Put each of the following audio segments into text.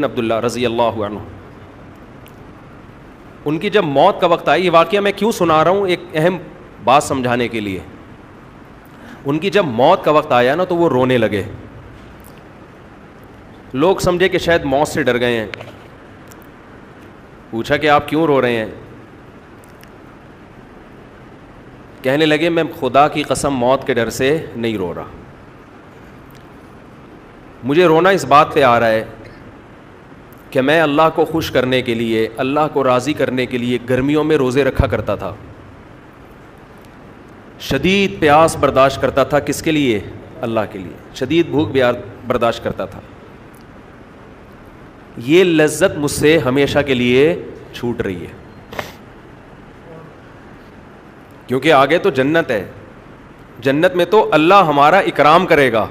بن عبداللہ رضی اللہ عنہ، ان کی جب موت کا وقت آئی، یہ واقعہ میں کیوں سنا رہا ہوں، ایک اہم بات سمجھانے کے لیے. ان کی جب موت کا وقت آیا نا تو وہ رونے لگے. لوگ سمجھے کہ شاید موت سے ڈر گئے ہیں. پوچھا کہ آپ کیوں رو رہے ہیں؟ کہنے لگے میں خدا کی قسم موت کے ڈر سے نہیں رو رہا. مجھے رونا اس بات پہ آ رہا ہے کہ میں اللہ کو خوش کرنے کے لیے، اللہ کو راضی کرنے کے لیے گرمیوں میں روزے رکھا کرتا تھا، شدید پیاس برداشت کرتا تھا. کس کے لیے؟ اللہ کے لیے. شدید بھوک برداشت کرتا تھا. یہ لذت مجھ سے ہمیشہ کے لیے چھوٹ رہی ہے، کیونکہ آگے تو جنت ہے. جنت میں تو اللہ ہمارا اکرام کرے گا،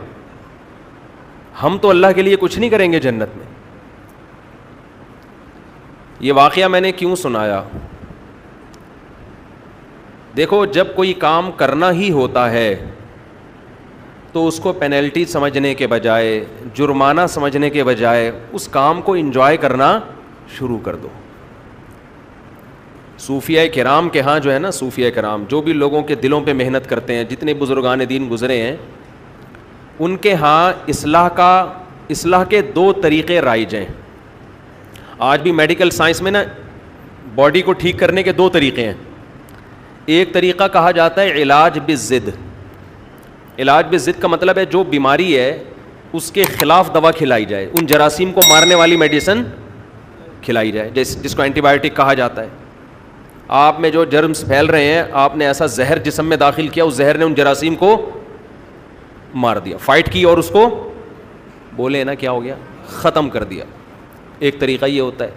ہم تو اللہ کے لیے کچھ نہیں کریں گے جنت میں. یہ واقعہ میں نے کیوں سنایا؟ دیکھو، جب کوئی کام کرنا ہی ہوتا ہے تو اس کو پینلٹی سمجھنے کے بجائے، جرمانہ سمجھنے کے بجائے اس کام کو انجوائے کرنا شروع کر دو. صوفیہ کرام کے ہاں جو ہے نا، صوفیہ کرام جو بھی لوگوں کے دلوں پہ محنت کرتے ہیں، جتنے بزرگان دین گزرے ہیں، ان کے ہاں اصلاح کے 2 طریقے رائج ہیں. آج بھی میڈیکل سائنس میں نا باڈی کو ٹھیک کرنے کے 2 طریقے ہیں. ایک طریقہ کہا جاتا ہے علاج بالضد. علاج بالضد کا مطلب ہے جو بیماری ہے اس کے خلاف دوا کھلائی جائے، ان جراثیم کو مارنے والی میڈیسن کھلائی جائے، جس کو اینٹی بایوٹک کہا جاتا ہے. آپ میں جو جرمز پھیل رہے ہیں، آپ نے ایسا زہر جسم میں داخل کیا، اس زہر نے ان جراثیم کو مار دیا، فائٹ کی اور اس کو بولے نا کیا ہو گیا، ختم کر دیا. ایک طریقہ یہ ہوتا ہے.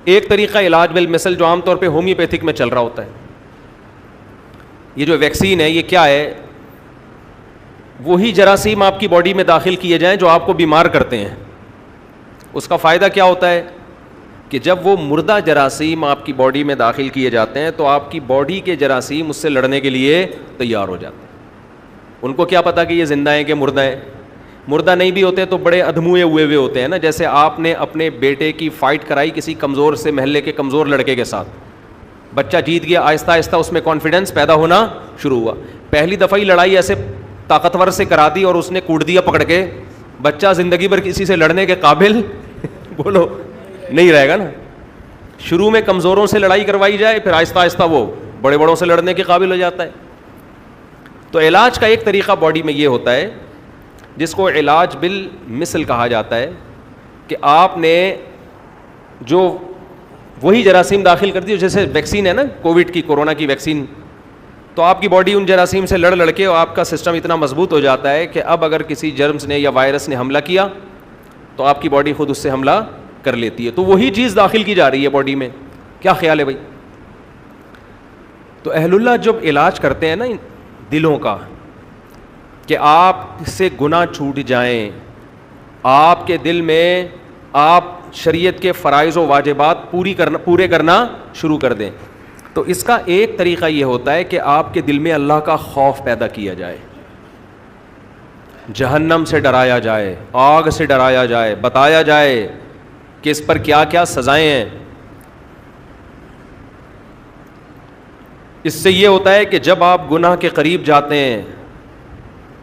ایک طریقہ علاج بالمثل جو عام طور پہ ہومیوپیتھک میں چل رہا ہوتا ہے. یہ جو ویکسین ہے یہ کیا ہے؟ وہی جراثیم آپ کی باڈی میں داخل کیے جائیں جو آپ کو بیمار کرتے ہیں. اس کا فائدہ کیا ہوتا ہے کہ جب وہ مردہ جراثیم آپ کی باڈی میں داخل کیے جاتے ہیں تو آپ کی باڈی کے جراثیم اس سے لڑنے کے لیے تیار ہو جاتے ہیں. ان کو کیا پتا کہ یہ زندہ ہیں کہ مردہ ہیں. مردہ نہیں بھی ہوتے تو بڑے ادھموئے ہوئے ہوتے ہیں نا. جیسے آپ نے اپنے بیٹے کی فائٹ کرائی کسی کمزور سے، محلے کے کمزور لڑکے کے ساتھ، بچہ جیت گیا، آہستہ آہستہ اس میں کانفیڈنس پیدا ہونا شروع ہوا. پہلی دفعہ ہی لڑائی ایسے طاقتور سے کرا دی اور اس نے کوٹ دیا پکڑ کے، بچہ زندگی بھر کسی سے لڑنے کے قابل بولو نہیں رہے گا نا. شروع میں کمزوروں سے لڑائی کروائی جائے، پھر آہستہ آہستہ وہ بڑے بڑوں سے لڑنے کے قابل ہو جاتا ہے. تو علاج کا ایک طریقہ باڈی میں یہ ہوتا ہے جس کو علاج بالمثل کہا جاتا ہے کہ آپ نے جو وہی جراثیم داخل کر دی، جیسے ویکسین ہے نا کووڈ کی، کورونا کی ویکسین، تو آپ کی باڈی ان جراثیم سے لڑ کے اور آپ کا سسٹم اتنا مضبوط ہو جاتا ہے کہ اب اگر کسی جرمز نے یا وائرس نے حملہ کیا تو آپ کی باڈی خود اس سے حملہ کر لیتی ہے. تو وہی چیز داخل کی جا رہی ہے باڈی میں. کیا خیال ہے بھائی؟ تو اہل اللہ جب علاج کرتے ہیں نا دلوں کا کہ آپ سے گناہ چھوٹ جائیں، آپ کے دل میں آپ شریعت کے فرائض و واجبات پورے کرنا شروع کر دیں، تو اس کا ایک طریقہ یہ ہوتا ہے کہ آپ کے دل میں اللہ کا خوف پیدا کیا جائے، جہنم سے ڈرایا جائے، آگ سے ڈرایا جائے، بتایا جائے کہ اس پر کیا کیا سزائیں ہیں. اس سے یہ ہوتا ہے کہ جب آپ گناہ کے قریب جاتے ہیں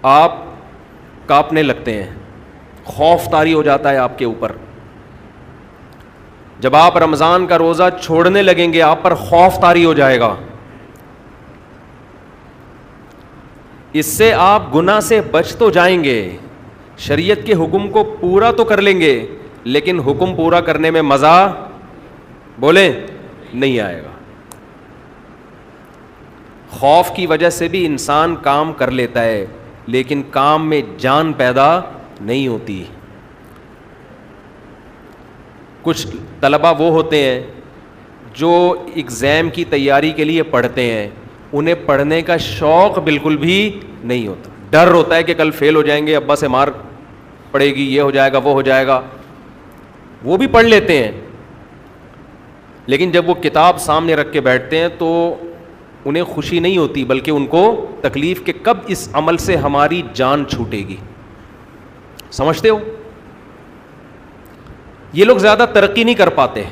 آپ کانپنے لگتے ہیں، خوف طاری ہو جاتا ہے آپ کے اوپر. جب آپ رمضان کا روزہ چھوڑنے لگیں گے آپ پر خوف طاری ہو جائے گا. اس سے آپ گناہ سے بچ تو جائیں گے، شریعت کے حکم کو پورا تو کر لیں گے، لیکن حکم پورا کرنے میں مزہ بولیں نہیں آئے گا. خوف کی وجہ سے بھی انسان کام کر لیتا ہے لیکن کام میں جان پیدا نہیں ہوتی. کچھ طلبہ وہ ہوتے ہیں جو ایگزام کی تیاری کے لیے پڑھتے ہیں، انہیں پڑھنے کا شوق بالکل بھی نہیں ہوتا. ڈر ہوتا ہے کہ کل فیل ہو جائیں گے، ابا سے مار پڑے گی، یہ ہو جائے گا وہ ہو جائے گا. وہ بھی پڑھ لیتے ہیں لیکن جب وہ کتاب سامنے رکھ کے بیٹھتے ہیں تو انہیں خوشی نہیں ہوتی بلکہ ان کو تکلیف کہ کب اس عمل سے ہماری جان چھوٹے گی. سمجھتے ہو؟ یہ لوگ زیادہ ترقی نہیں کر پاتے,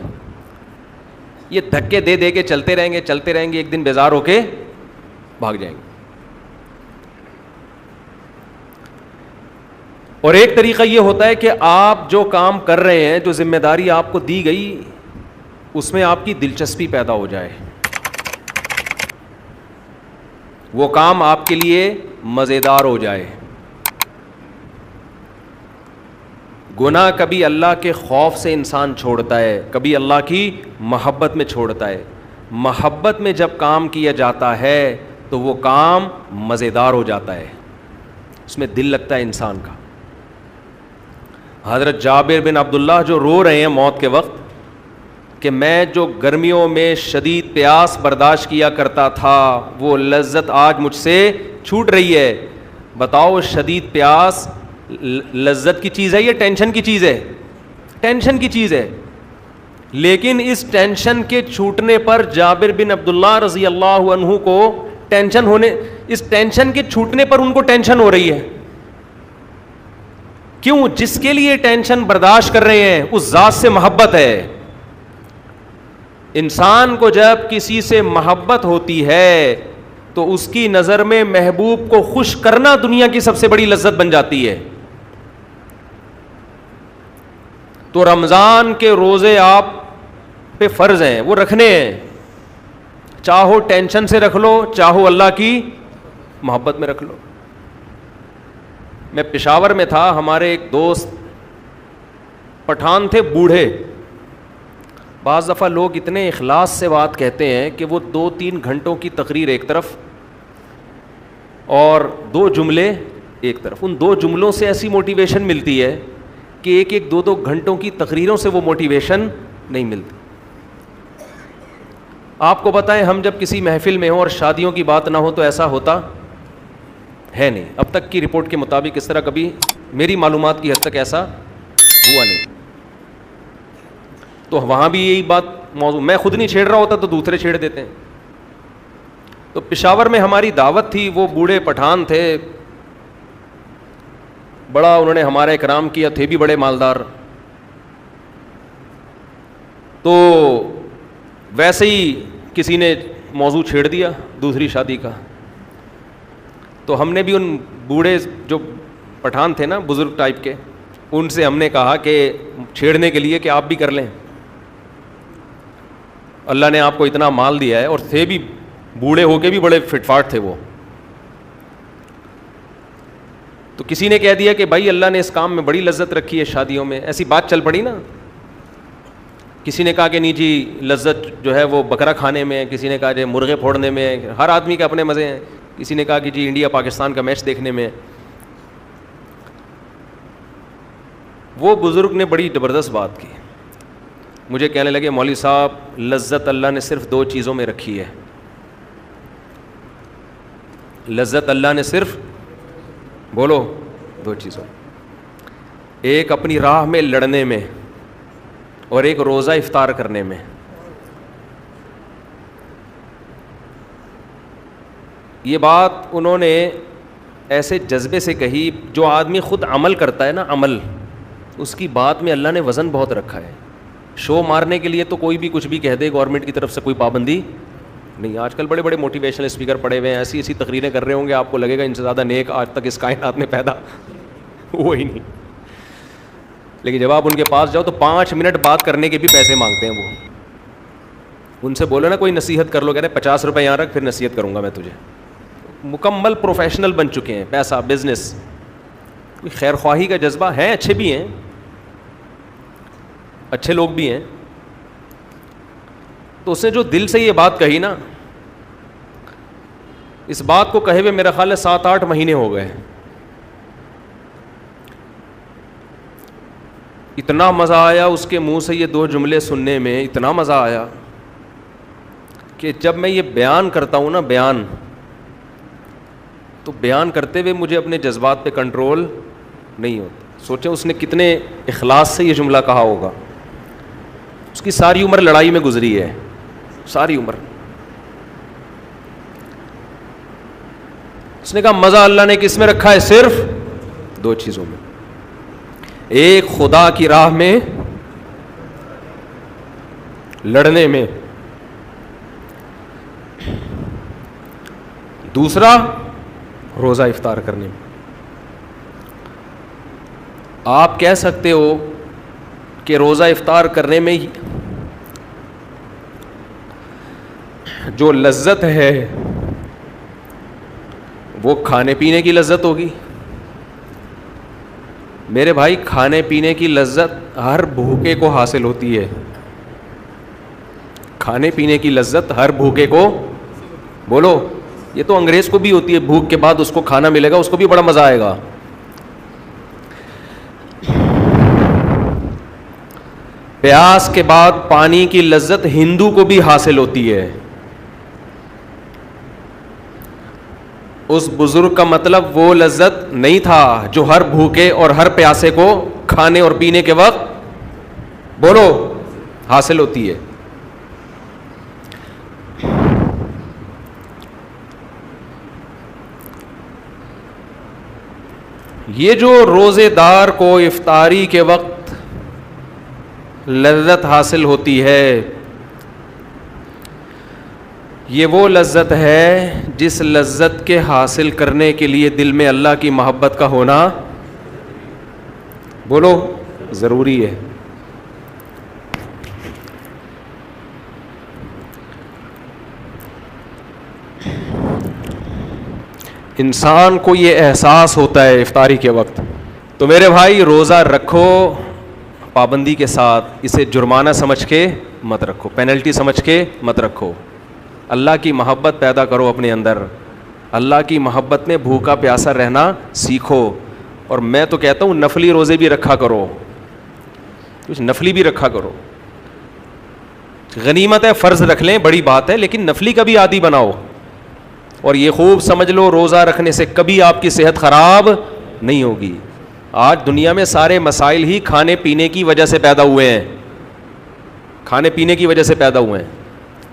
یہ دھکے دے دے کے چلتے رہیں گے, ایک دن بیزار ہو کے بھاگ جائیں گے. اور ایک طریقہ یہ ہوتا ہے کہ آپ جو کام کر رہے ہیں, جو ذمہ داری آپ کو دی گئی, اس میں آپ کی دلچسپی پیدا ہو جائے, وہ کام آپ کے لیے مزیدار ہو جائے. گناہ کبھی اللہ کے خوف سے انسان چھوڑتا ہے, کبھی اللہ کی محبت میں چھوڑتا ہے. محبت میں جب کام کیا جاتا ہے تو وہ کام مزیدار ہو جاتا ہے, اس میں دل لگتا ہے انسان کا. حضرت جابر بن عبداللہ جو رو رہے ہیں موت کے وقت کہ میں جو گرمیوں میں شدید پیاس برداشت کیا کرتا تھا وہ لذت آج مجھ سے چھوٹ رہی ہے. بتاؤ, شدید پیاس لذت کی چیز ہے یا ٹینشن کی چیز ہے؟ ٹینشن کی چیز ہے. لیکن اس ٹینشن کے چھوٹنے پر جابر بن عبداللہ رضی اللہ عنہ کو ٹینشن ہونے, اس ٹینشن کے چھوٹنے پر ان کو ٹینشن ہو رہی ہے. کیوں؟ جس کے لیے ٹینشن برداشت کر رہے ہیں اس ذات سے محبت ہے. انسان کو جب کسی سے محبت ہوتی ہے تو اس کی نظر میں محبوب کو خوش کرنا دنیا کی سب سے بڑی لذت بن جاتی ہے. تو رمضان کے روزے آپ پہ فرض ہیں, وہ رکھنے ہیں, چاہو ٹینشن سے رکھ لو, چاہو اللہ کی محبت میں رکھ لو. میں پشاور میں تھا, ہمارے ایک دوست پٹھان تھے, بوڑھے. بعض دفعہ لوگ اتنے اخلاص سے بات کہتے ہیں کہ وہ 2-3 گھنٹوں کی تقریر ایک طرف اور 2 جملے ایک طرف, ان 2 جملوں سے ایسی موٹیویشن ملتی ہے کہ 1-2 گھنٹوں کی تقریروں سے وہ موٹیویشن نہیں ملتی. آپ کو بتائیں, ہم جب کسی محفل میں ہوں اور شادیوں کی بات نہ ہو تو ایسا ہوتا ہے نہیں. اب تک کی رپورٹ کے مطابق اس طرح کبھی میری معلومات کی حد تک ایسا ہوا نہیں. تو وہاں بھی یہی بات موضوع, میں خود نہیں چھیڑ رہا ہوتا تو دوسرے چھیڑ دیتے ہیں. تو پشاور میں ہماری دعوت تھی, وہ بوڑھے پٹھان تھے, بڑا انہوں نے ہمارا اکرام کیا, تھے بھی بڑے مالدار. تو ویسے ہی کسی نے موضوع چھیڑ دیا دوسری شادی کا. تو ہم نے بھی ان بوڑھے جو پٹھان تھے نا, بزرگ ٹائپ کے, ان سے ہم نے کہا کہ چھیڑنے کے لیے کہ آپ بھی کر لیں, اللہ نے آپ کو اتنا مال دیا ہے, اور تھے بھی بوڑھے ہو کے بھی بڑے فٹ فاٹ تھے وہ. تو کسی نے کہہ دیا کہ بھائی اللہ نے اس کام میں بڑی لذت رکھی ہے شادیوں میں, ایسی بات چل پڑی نا. کسی نے کہا کہ نہیں جی لذت جو ہے وہ بکرا کھانے میں, کسی نے کہا جی مرغے پھوڑنے میں, ہر آدمی کے اپنے مزے ہیں. کسی نے کہا کہ جی انڈیا پاکستان کا میچ دیکھنے میں. وہ بزرگ نے بڑی زبردست بات کی, مجھے کہنے لگے مولوی صاحب لذت اللہ نے صرف 2 چیزوں میں رکھی ہے. لذت اللہ نے صرف, بولو, 2 چیزوں, ایک اپنی راہ میں لڑنے میں اور ایک روزہ افطار کرنے میں. یہ بات انہوں نے ایسے جذبے سے کہی, جو آدمی خود عمل کرتا ہے نا, عمل, اس کی بات میں اللہ نے وزن بہت رکھا ہے. شو مارنے کے لیے تو کوئی بھی کچھ بھی کہہ دے, گورنمنٹ کی طرف سے کوئی پابندی نہیں. آج کل بڑے بڑے موٹیویشنل اسپیکر پڑے ہوئے ہیں, ایسی ایسی تقریریں کر رہے ہوں گے, آپ کو لگے گا ان سے زیادہ نیک آج تک اس کائنات میں پیدا ہوا ہی نہیں. لیکن جب آپ ان کے پاس جاؤ تو 5 منٹ بات کرنے کے بھی پیسے مانگتے ہیں وہ. ان سے بولو نا کوئی نصیحت کر لو, کہہ رہے 50 روپے یہاں رکھ, پھر نصیحت کروں گا میں تجھے. مکمل پروفیشنل بن چکے ہیں, پیسہ, بزنس, کوئی خیر خواہی کا جذبہ ہے, اچھے بھی ہیں, اچھے لوگ بھی ہیں. تو اس نے جو دل سے یہ بات کہی نا, اس بات کو کہے ہوئے میرا خیال ہے 7-8 مہینے ہو گئے. اتنا مزہ آیا اس کے منہ سے یہ 2 جملے سننے میں, اتنا مزہ آیا کہ جب میں یہ بیان کرتا ہوں نا, بیان, تو بیان کرتے ہوئے مجھے اپنے جذبات پہ کنٹرول نہیں ہوتا. سوچیں اس نے کتنے اخلاص سے یہ جملہ کہا ہوگا. اس کی ساری عمر لڑائی میں گزری ہے, ساری عمر. اس نے کہا مزہ اللہ نے کس میں رکھا ہے؟ صرف 2 چیزوں میں. ایک خدا کی راہ میں لڑنے میں. دوسرا روزہ افطار کرنے میں. آپ کہہ سکتے ہو کہ روزہ افطار کرنے میں جو لذت ہے وہ کھانے پینے کی لذت ہوگی. میرے بھائی کھانے پینے کی لذت ہر بھوکے کو حاصل ہوتی ہے. کھانے پینے کی لذت ہر بھوکے کو, بولو, یہ تو انگریز کو بھی ہوتی ہے, بھوک کے بعد اس کو کھانا ملے گا, اس کو بھی بڑا مزہ آئے گا. پیاس کے بعد پانی کی لذت ہندو کو بھی حاصل ہوتی ہے. اس بزرگ کا مطلب وہ لذت نہیں تھا جو ہر بھوکے اور ہر پیاسے کو کھانے اور پینے کے وقت, بولو, حاصل ہوتی ہے. یہ جو روزے دار کو افطاری کے وقت لذت حاصل ہوتی ہے, یہ وہ لذت ہے جس لذت کے حاصل کرنے کے لیے دل میں اللہ کی محبت کا ہونا, بولو, ضروری ہے. انسان کو یہ احساس ہوتا ہے افطاری کے وقت. تو میرے بھائی روزہ رکھو پابندی کے ساتھ, اسے جرمانہ سمجھ کے مت رکھو, پینلٹی سمجھ کے مت رکھو. اللہ کی محبت پیدا کرو اپنے اندر, اللہ کی محبت میں بھوکا پیاسا رہنا سیکھو. اور میں تو کہتا ہوں نفلی روزے بھی رکھا کرو, کچھ نفلی بھی رکھا کرو. غنیمت ہے, فرض رکھ لیں, بڑی بات ہے, لیکن نفلی کا بھی عادی بناؤ. اور یہ خوب سمجھ لو روزہ رکھنے سے کبھی آپ کی صحت خراب نہیں ہوگی. آج دنیا میں سارے مسائل ہی کھانے پینے کی وجہ سے پیدا ہوئے ہیں, کھانے پینے کی وجہ سے پیدا ہوئے ہیں.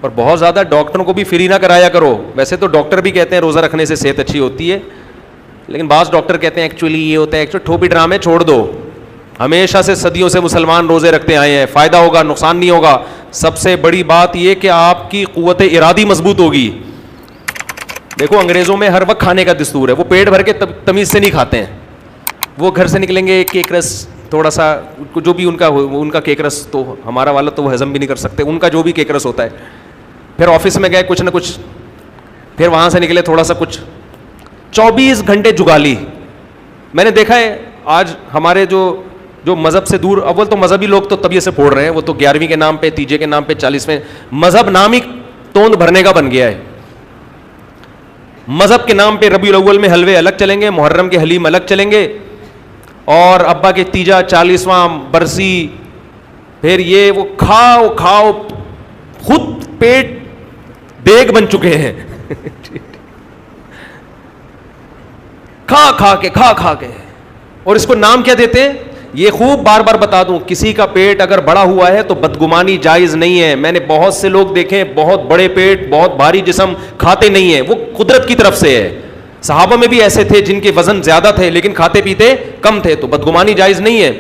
اور بہت زیادہ ڈاکٹروں کو بھی فری نہ کرایا کرو. ویسے تو ڈاکٹر بھی کہتے ہیں روزہ رکھنے سے صحت اچھی ہوتی ہے, لیکن بعض ڈاکٹر کہتے ہیں ایکچولی یہ ہوتا ہے, ایکچولی ٹھوپی ڈرامے چھوڑ دو. ہمیشہ سے صدیوں سے مسلمان روزے رکھتے آئے ہیں, فائدہ ہوگا, نقصان نہیں ہوگا. سب سے بڑی بات یہ کہ آپ کی قوت ارادی مضبوط ہوگی. دیکھو انگریزوں میں ہر وقت کھانے کا دستور ہے, وہ پیٹ بھر کے تمیز سے نہیں کھاتے ہیں. وہ گھر سے نکلیں گے کیک رس تھوڑا سا, جو بھی ان کا کیک رس, تو ہمارا والا تو وہ ہضم بھی نہیں کر سکتے, ان کا جو بھی کیک رس ہوتا ہے. پھر آفس میں گئے کچھ نہ کچھ, پھر وہاں سے نکلے تھوڑا سا کچھ, 24 گھنٹے جگالی. میں نے دیکھا ہے آج ہمارے جو مذہب سے دور, اول تو مذہبی لوگ تو طبیعت سے پھوڑ رہے ہیں, وہ تو 11ویں کے نام پہ, تیجے کے نام پہ, 40ویں, مذہب نام ہی توند بھرنے کا بن گیا ہے. مذہب کے نام پہ ربیع الاول میں حلوے الگ چلیں گے, محرم کے حلیم الگ چلیں گے, اور ابا کے تیجا 40واں برسی, پھر یہ وہ کھاؤ کھاؤ, خود پیٹ دیگ بن چکے ہیں. کھا کے, اور اس کو نام کیا دیتے ہیں, یہ خوب بار بار بتا دوں, کسی کا پیٹ اگر بڑا ہوا ہے تو بدگمانی جائز نہیں ہے. میں نے بہت سے لوگ دیکھے بہت بڑے پیٹ, بہت بھاری جسم, کھاتے نہیں ہیں, وہ قدرت کی طرف سے ہے. صحابہ میں بھی ایسے تھے جن کے وزن زیادہ تھے لیکن کھاتے پیتے کم تھے, تو بدگمانی جائز نہیں ہے.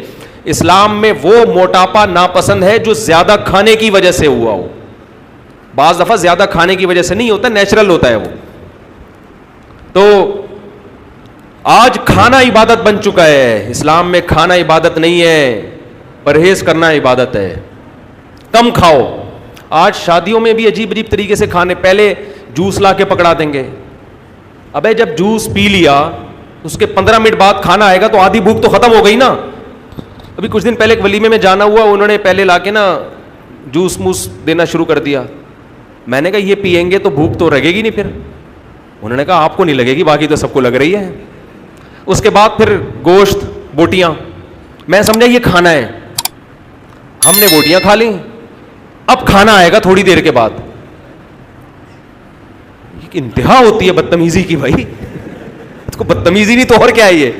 اسلام میں وہ موٹاپا ناپسند ہے جو زیادہ کھانے کی وجہ سے ہوا ہو. بعض دفعہ زیادہ کھانے کی وجہ سے نہیں ہوتا, نیچرل ہوتا ہے وہ. تو آج کھانا عبادت بن چکا ہے. اسلام میں کھانا عبادت نہیں ہے, پرہیز کرنا عبادت ہے. کم کھاؤ. آج شادیوں میں بھی عجیب عجیب طریقے سے کھانے, پہلے جوس لا کے پکڑا دیں گے. ابے جب جوس پی لیا اس کے 15 منٹ بعد کھانا آئے گا تو آدھی بھوک تو ختم ہو گئی نا. ابھی کچھ دن پہلے ایک ولیمے میں جانا ہوا, انہوں نے پہلے لا کے نا جوس موس دینا شروع کر دیا. میں نے کہا یہ پئیں گے تو بھوک تو لگے گی نہیں. پھر انہوں نے کہا آپ کو نہیں لگے گی, باقی تو سب کو لگ رہی ہے. اس کے بعد پھر گوشت, بوٹیاں, میں سمجھا یہ کھانا ہے, ہم نے بوٹیاں کھا لیں. اب کھانا آئے گا تھوڑی دیر کے بعد. انتہا ہوتی ہے بدتمیزی کی بھائی, اس کو بدتمیزی نہیں تو اور کیا ہے.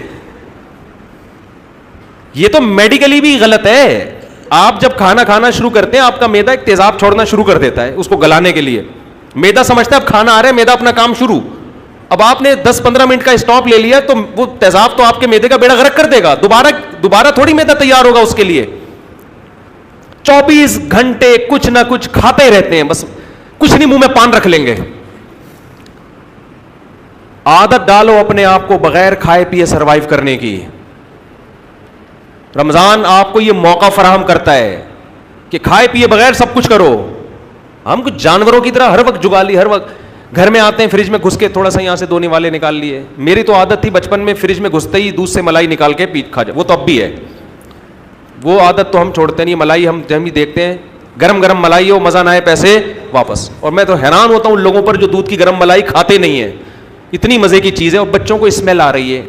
یہ تو میڈیکلی بھی غلط ہے. آپ جب کھانا کھانا شروع کرتے ہیں آپ کا معدہ ایک تیزاب چھوڑنا شروع کر دیتا ہے اس کو گلانے کے لیے. معدہ سمجھتا ہے اب کھانا آ رہا ہے, معدہ اپنا کام شروع. اب آپ نے 10-15 منٹ کا اسٹاپ لے لیا تو وہ تیزاب تو آپ کے معدے کا بیڑا غرق کر دے گا. دوبارہ تھوڑی معدہ تیار ہوگا اس کے لیے. 24 گھنٹے کچھ نہ کچھ کھاتے رہتے ہیں, بس کچھ نہیں منہ میں پان رکھ لیں گے. عادت ڈالو اپنے آپ کو بغیر کھائے پیے سروائیو کرنے کی. رمضان آپ کو یہ موقع فراہم کرتا ہے کہ کھائے پیے بغیر سب کچھ کرو. ہم کچھ جانوروں کی طرح ہر وقت جگالی, ہر وقت گھر میں آتے ہیں فریج میں گھس کے تھوڑا سا یہاں سے دھونے والے نکال لیے. میری تو عادت تھی بچپن میں فریج میں گھستے ہی دودھ سے ملائی نکال کے پی کھا جائے, وہ تو اب بھی ہے, وہ عادت تو ہم چھوڑتے نہیں. ملائی ہم جب بھی دیکھتے ہیں گرم گرم ملائی ہو, مزہ نہ آئے پیسے واپس. اور میں تو حیران ہوتا ہوں ان لوگوں پر جو دودھ کی گرم ملائی کھاتے نہیں ہیں, اتنی مزے کی چیز ہے. اور بچوں کو اسمیل آ رہی ہے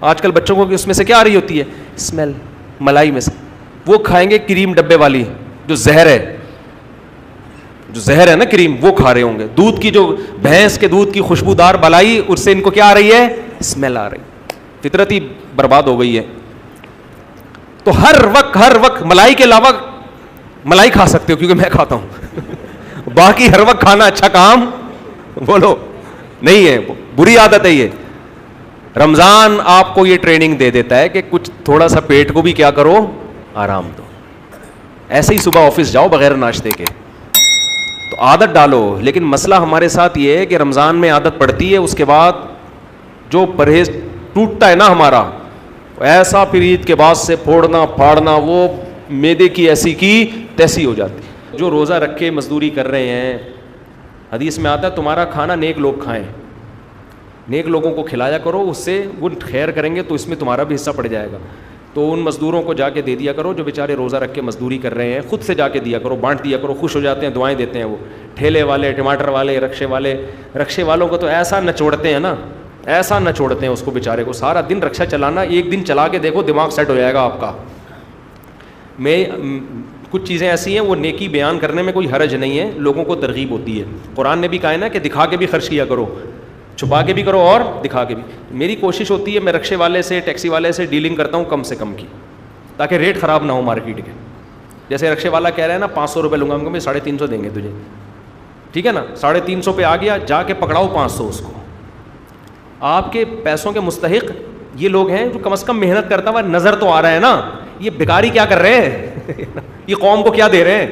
آج کل, بچوں کو اس میں سے کیا آ رہی ہوتی ہے, اسمیل ملائی میں سے. وہ کھائیں گے کریم ڈبے والی جو زہر ہے نا کریم, وہ کھا رہے ہوں گے. دودھ کی جو بھینس کے دودھ کی خوشبودار ملائی, اس سے ان کو کیا آ رہی ہے, اسمیل آ رہی. فطرت ہی برباد ہو گئی ہے. تو ہر وقت ملائی کے علاوہ ملائی کھا سکتے ہو کیونکہ میں کھاتا ہوں باقی ہر وقت کھانا اچھا کام بولو نہیں ہے, بری عادت ہے یہ. رمضان آپ کو یہ ٹریننگ دے دیتا ہے کہ کچھ تھوڑا سا پیٹ کو بھی کیا کرو, آرام دو. ایسے ہی صبح آفس جاؤ بغیر ناشتے کے, تو عادت ڈالو. لیکن مسئلہ ہمارے ساتھ یہ ہے کہ رمضان میں عادت پڑتی ہے, اس کے بعد جو پرہیز ٹوٹتا ہے نا ہمارا, ایسا پھر عید کے بعد سے پھوڑنا پھاڑنا, وہ میدے کی ایسی کی تیسی ہو جاتی. جو روزہ رکھ کے مزدوری کر رہے ہیں, حدیث میں آتا ہے تمہارا کھانا نیک لوگ کھائیں, نیک لوگوں کو کھلایا کرو, اس سے وہ خیر کریں گے تو اس میں تمہارا بھی حصہ پڑ جائے گا. تو ان مزدوروں کو جا کے دے دیا کرو جو بیچارے روزہ رکھ کے مزدوری کر رہے ہیں, خود سے جا کے دیا کرو, بانٹ دیا کرو, خوش ہو جاتے ہیں, دعائیں دیتے ہیں. وہ ٹھیلے والے, ٹماٹر والے, رکشے والوں کو تو ایسا نچوڑتے ہیں نا, ایسا نچوڑتے ہیں اس کو بیچارے کو. سارا دن رکشہ چلانا, ایک دن چلا کے دیکھو دماغ سیٹ ہو جائے گا آپ کا. میں کچھ چیزیں ایسی ہیں وہ نیکی بیان کرنے میں کوئی حرج نہیں ہے, لوگوں کو ترغیب ہوتی ہے. قرآن نے بھی کہا ہے نا کہ دکھا کے بھی خرچ کیا کرو, چھپا کے بھی کرو اور دکھا کے بھی. میری کوشش ہوتی ہے میں رکشے والے سے, ٹیکسی والے سے ڈیلنگ کرتا ہوں کم سے کم کی, تاکہ ریٹ خراب نہ ہو مارکیٹ کے. جیسے رکشے والا کہہ رہا ہے نا 500 روپے لوں گا, میں 350 دیں گے تجھے, ٹھیک ہے نا, 350 پہ آ گیا, جا کے پکڑاؤ 500 اس کو. آپ کے پیسوں کے مستحق یہ لوگ ہیں جو کم از کم محنت کرتا ہوا نظر تو آ رہا ہے نا. یہ بیکاری کیا کر رہے ہیں یہ قوم کو کیا دے رہے ہیں.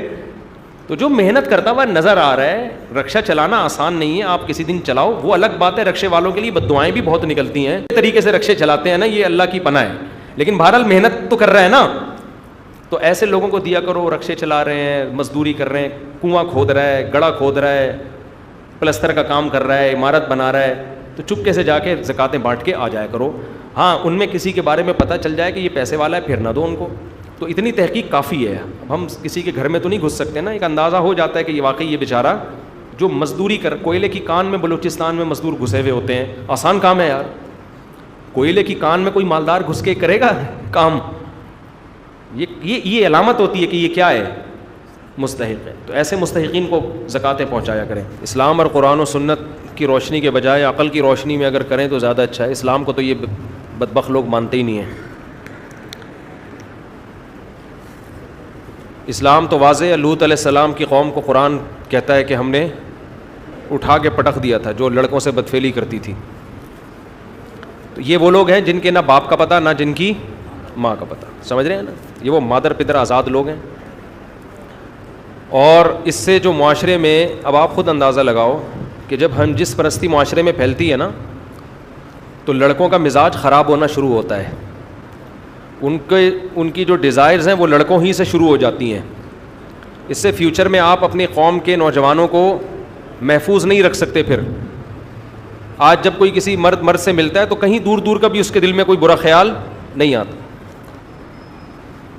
تو جو محنت کرتا ہوا نظر آ رہا ہے. رکشہ چلانا آسان نہیں ہے, آپ کسی دن چلاؤ, وہ الگ بات ہے. رکشے والوں کے لیے بددعائیں بھی بہت نکلتی ہیں, اس طریقے سے رکشے چلاتے ہیں نا, یہ اللہ کی پناہ ہے. لیکن بہرحال محنت تو کر رہا ہے نا, تو ایسے لوگوں کو دیا کرو. رکشے چلا رہے ہیں, مزدوری کر رہے ہیں, کنواں کھود رہا ہے, گڑھا کھود رہا ہے, پلستر کا کام کر رہا ہے, عمارت بنا رہا ہے, تو چپکے سے جا کے زکاتیں بانٹ کے آ جایا کرو. ہاں ان میں کسی کے بارے میں پتہ چل جائے کہ یہ پیسے والا ہے, پھر نہ دو ان کو. تو اتنی تحقیق کافی ہے. ہم کسی کے گھر میں تو نہیں گھس سکتے نا, ایک اندازہ ہو جاتا ہے کہ یہ واقعی یہ بیچارہ جو مزدوری کوئلے کی کان میں بلوچستان میں مزدور گھسے ہوئے ہوتے ہیں. آسان کام ہے یار, کوئلے کی کان میں کوئی مالدار گھس کے کرے گا کام؟ یہ علامت ہوتی ہے کہ یہ کیا ہے, مستحق ہے. تو ایسے مستحقین کو زکاتیں پہنچایا کریں. اسلام اور قرآن و سنت کی روشنی کے بجائے عقل کی روشنی میں اگر کریں تو زیادہ اچھا ہے. اسلام کو تو یہ بدبخت لوگ مانتے ہی نہیں ہیں. اسلام تو واضح ہے. لوط علیہ السلام کی قوم کو قرآن کہتا ہے کہ ہم نے اٹھا کے پٹخ دیا تھا جو لڑکوں سے بدفعلی کرتی تھی. تو یہ وہ لوگ ہیں جن کے نہ باپ کا پتہ نہ جن کی ماں کا پتہ, سمجھ رہے ہیں نا, یہ وہ مادر پدر آزاد لوگ ہیں. اور اس سے جو معاشرے میں, اب آپ خود اندازہ لگاؤ کہ جب ہم جس پرستی معاشرے میں پھیلتی ہے نا, تو لڑکوں کا مزاج خراب ہونا شروع ہوتا ہے. ان کی جو ڈیزائرز ہیں وہ لڑکوں ہی سے شروع ہو جاتی ہیں. اس سے فیوچر میں آپ اپنی قوم کے نوجوانوں کو محفوظ نہیں رکھ سکتے. پھر آج جب کوئی کسی مرد سے ملتا ہے تو کہیں دور دور کا بھی اس کے دل میں کوئی برا خیال نہیں آتا.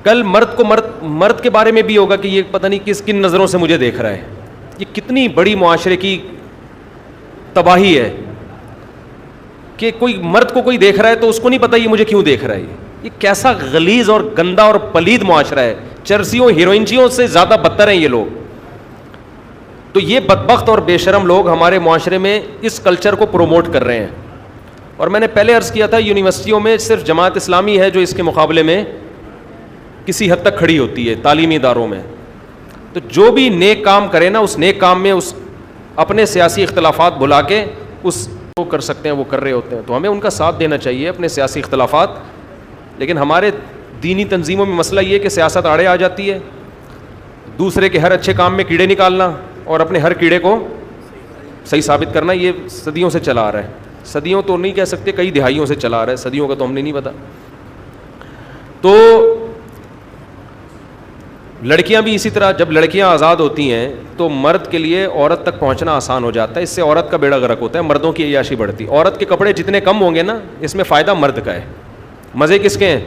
کل مرد کے بارے میں بھی ہوگا کہ یہ پتہ نہیں کن نظروں سے مجھے دیکھ رہا ہے. یہ کتنی بڑی معاشرے کی تباہی ہے کہ کوئی مرد کو کوئی دیکھ رہا ہے تو اس کو نہیں پتہ یہ مجھے کیوں دیکھ رہا ہے. یہ کیسا غلیظ اور گندا اور پلید معاشرہ ہے. چرسیوں ہیروئنچیوں سے زیادہ بدتر ہیں یہ لوگ. تو یہ بدبخت اور بے شرم لوگ ہمارے معاشرے میں اس کلچر کو پروموٹ کر رہے ہیں. اور میں نے پہلے عرض کیا تھا یونیورسٹیوں میں صرف جماعت اسلامی ہے جو اس کے مقابلے میں کسی حد تک کھڑی ہوتی ہے تعلیمی اداروں میں. تو جو بھی نیک کام کرے نا, اس نیک کام میں اس اپنے سیاسی اختلافات بھلا کے اس کو کر سکتے ہیں, وہ کر رہے ہوتے ہیں. تو ہمیں ان کا ساتھ دینا چاہیے اپنے سیاسی اختلافات. لیکن ہمارے دینی تنظیموں میں مسئلہ یہ ہے کہ سیاست آڑے آ جاتی ہے, دوسرے کے ہر اچھے کام میں کیڑے نکالنا اور اپنے ہر کیڑے کو صحیح ثابت کرنا، یہ صدیوں سے چلا آ رہا ہے. صدیوں تو نہیں کہہ سکتے، کئی دہائیوں سے چلا آ رہا ہے، صدیوں کا تو ہم نے نہیں پتا. تو لڑکیاں بھی اسی طرح، جب لڑکیاں آزاد ہوتی ہیں تو مرد کے لیے عورت تک پہنچنا آسان ہو جاتا ہے، اس سے عورت کا بیڑا غرق ہوتا ہے، مردوں کی عیاشی بڑھتی. عورت کے کپڑے جتنے کم ہوں گے نا، اس میں فائدہ مرد کا ہے. مزے کس کے ہیں؟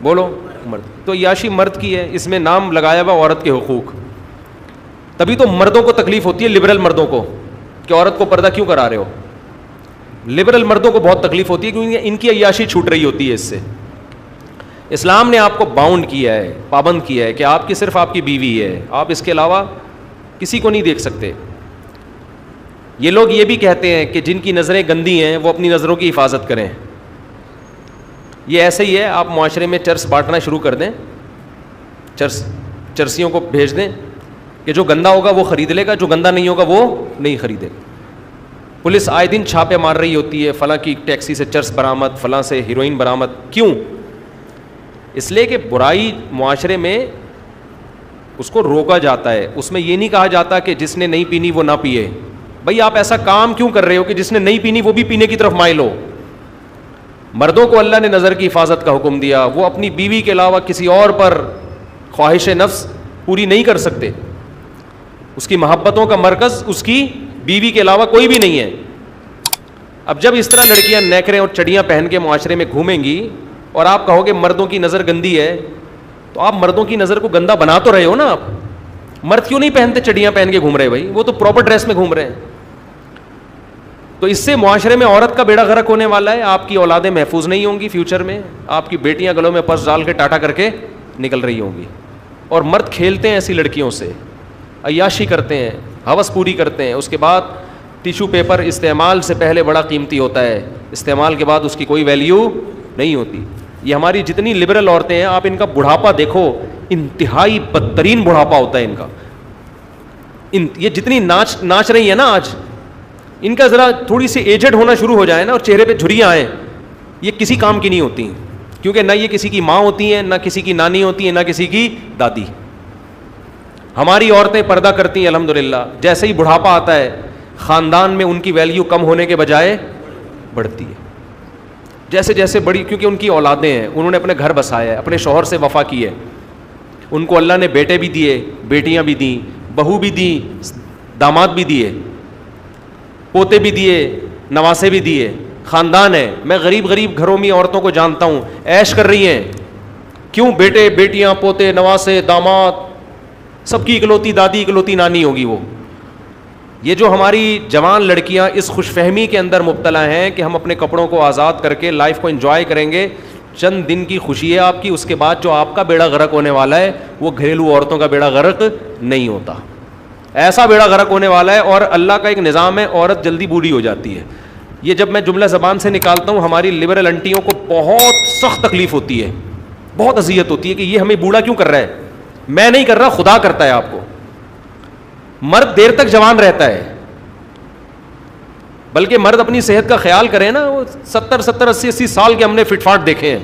بولو. مرد. تو عیاشی مرد کی ہے، اس میں نام لگایا ہوا عورت کے حقوق. تبھی تو مردوں کو تکلیف ہوتی ہے، لبرل مردوں کو، کہ عورت کو پردہ کیوں کرا رہے ہو. لبرل مردوں کو بہت تکلیف ہوتی ہے کیونکہ ان کی عیاشی چھوٹ رہی ہوتی ہے. اس سے اسلام نے آپ کو باؤنڈ کیا ہے، پابند کیا ہے کہ آپ کی صرف آپ کی بیوی ہے، آپ اس کے علاوہ کسی کو نہیں دیکھ سکتے. یہ لوگ یہ بھی کہتے ہیں کہ جن کی نظریں گندی ہیں وہ اپنی نظروں کی حفاظت کریں. یہ ایسے ہی ہے، آپ معاشرے میں چرس بانٹنا شروع کر دیں، چرسیوں کو بھیج دیں کہ جو گندا ہوگا وہ خرید لے گا، جو گندا نہیں ہوگا وہ نہیں خریدے گا. پولیس آئے دن چھاپے مار رہی ہوتی ہے، فلاں کی ٹیکسی سے چرس برآمد، فلاں سے ہیروئن برآمد. کیوں؟ اس لیے کہ برائی معاشرے میں اس کو روکا جاتا ہے. اس میں یہ نہیں کہا جاتا کہ جس نے نہیں پینی وہ نہ پیے. بھائی آپ ایسا کام کیوں کر رہے ہو کہ جس نے نہیں پینی وہ بھی پینے کی طرف مائل ہو. مردوں کو اللہ نے نظر کی حفاظت کا حکم دیا، وہ اپنی بیوی کے علاوہ کسی اور پر خواہش نفس پوری نہیں کر سکتے. اس کی محبتوں کا مرکز اس کی بیوی کے علاوہ کوئی بھی نہیں ہے. اب جب اس طرح لڑکیاں نیکریں اور چڑیاں پہن کے معاشرے میں گھومیں گی اور آپ کہو گے مردوں کی نظر گندی ہے، تو آپ مردوں کی نظر کو گندا بنا تو رہے ہو نا. آپ مرد کیوں نہیں پہنتے چڑیاں پہن کے گھوم رہے؟ بھائی وہ تو پراپر ڈریس میں گھوم رہے ہیں. تو اس سے معاشرے میں عورت کا بیڑا غرق ہونے والا ہے. آپ کی اولادیں محفوظ نہیں ہوں گی فیوچر میں. آپ کی بیٹیاں گلوں میں پرس ڈال کے ٹاٹا کر کے نکل رہی ہوں گی. اور مرد کھیلتے ہیں ایسی لڑکیوں سے، عیاشی کرتے ہیں، ہوس پوری کرتے ہیں. اس کے بعد ٹیشو پیپر استعمال سے پہلے بڑا قیمتی ہوتا ہے، استعمال کے بعد اس کی کوئی ویلیو نہیں ہوتی. یہ ہماری جتنی لبرل عورتیں ہیں، آپ ان کا بڑھاپا دیکھو، انتہائی بدترین بڑھاپا ہوتا ہے ان کا. یہ جتنی ناچ رہی ہیں نا آج، ان کا ذرا تھوڑی سی ایجڈ ہونا شروع ہو جائے نا اور چہرے پہ جھریاں آئیں، یہ کسی کام کی نہیں ہوتی. کیونکہ نہ یہ کسی کی ماں ہوتی ہیں، نہ کسی کی نانی ہوتی ہیں، نہ کسی کی دادی. ہماری عورتیں پردہ کرتی ہیں الحمدللہ. جیسے ہی بڑھاپا آتا ہے خاندان میں ان کی ویلیو کم ہونے کے بجائے بڑھتی ہے. جیسے جیسے بڑی، کیونکہ ان کی اولادیں ہیں، انہوں نے اپنے گھر بسایا ہے، اپنے شوہر سے وفا کی ہے. ان کو اللہ نے بیٹے بھی دیے، بیٹیاں بھی دیں، بہو بھی دی، داماد بھی دیے، پوتے بھی دیے، نواسے بھی دیے. خاندان ہے. میں غریب گھروں میں عورتوں کو جانتا ہوں، عیش کر رہی ہیں. کیوں؟ بیٹے، بیٹیاں، پوتے، نواسے، داماد، سب کی اکلوتی دادی، اکلوتی نانی ہوگی وہ. یہ جو ہماری جوان لڑکیاں اس خوش فہمی کے اندر مبتلا ہیں کہ ہم اپنے کپڑوں کو آزاد کر کے لائف کو انجوائے کریں گے، چند دن کی خوشی ہے آپ کی. اس کے بعد جو آپ کا بیڑا غرق ہونے والا ہے وہ گھریلو عورتوں کا بیڑا غرق نہیں ہوتا. ایسا بیڑا غرق ہونے والا ہے. اور اللہ کا ایک نظام ہے، عورت جلدی بوڑھی ہو جاتی ہے. یہ جب میں جملہ زبان سے نکالتا ہوں، ہماری لبرل انٹیوں کو بہت سخت تکلیف ہوتی ہے، بہت اذیت ہوتی ہے کہ یہ ہمیں بوڑھا کیوں کر رہا ہے. میں نہیں کر رہا، خدا کرتا ہے آپ کو. مرد دیر تک جوان رہتا ہے، بلکہ مرد اپنی صحت کا خیال کرے نا. وہ 70 80 سال کے ہم نے فٹ فاٹ دیکھے ہیں.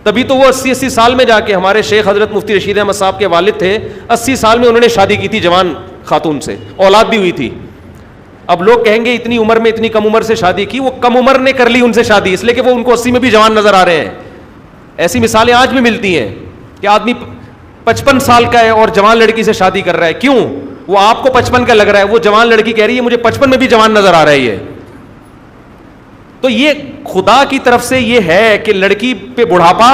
تبھی تو وہ 80 سال میں جا کے، ہمارے شیخ حضرت مفتی رشید احمد صاحب کے والد تھے، 80 سال میں انہوں نے شادی کی تھی جوان خاتون سے، اولاد بھی ہوئی تھی. اب لوگ کہیں گے اتنی عمر میں، اتنی کم عمر سے شادی کی. وہ کم عمر نے کر لی ان سے شادی، اس لیے کہ وہ ان کو 80 میں بھی جوان نظر آ رہے ہیں. ایسی مثالیں آج بھی ملتی ہیں کہ آدمی 55 سال کا ہے اور جوان لڑکی سے شادی کر رہا ہے. کیوں؟ وہ آپ کو 55 کا لگ رہا ہے، وہ جوان لڑکی کہہ رہی ہے مجھے 55 میں بھی جوان نظر آ رہا ہے. تو یہ خدا کی طرف سے یہ ہے کہ لڑکی پہ بڑھاپا،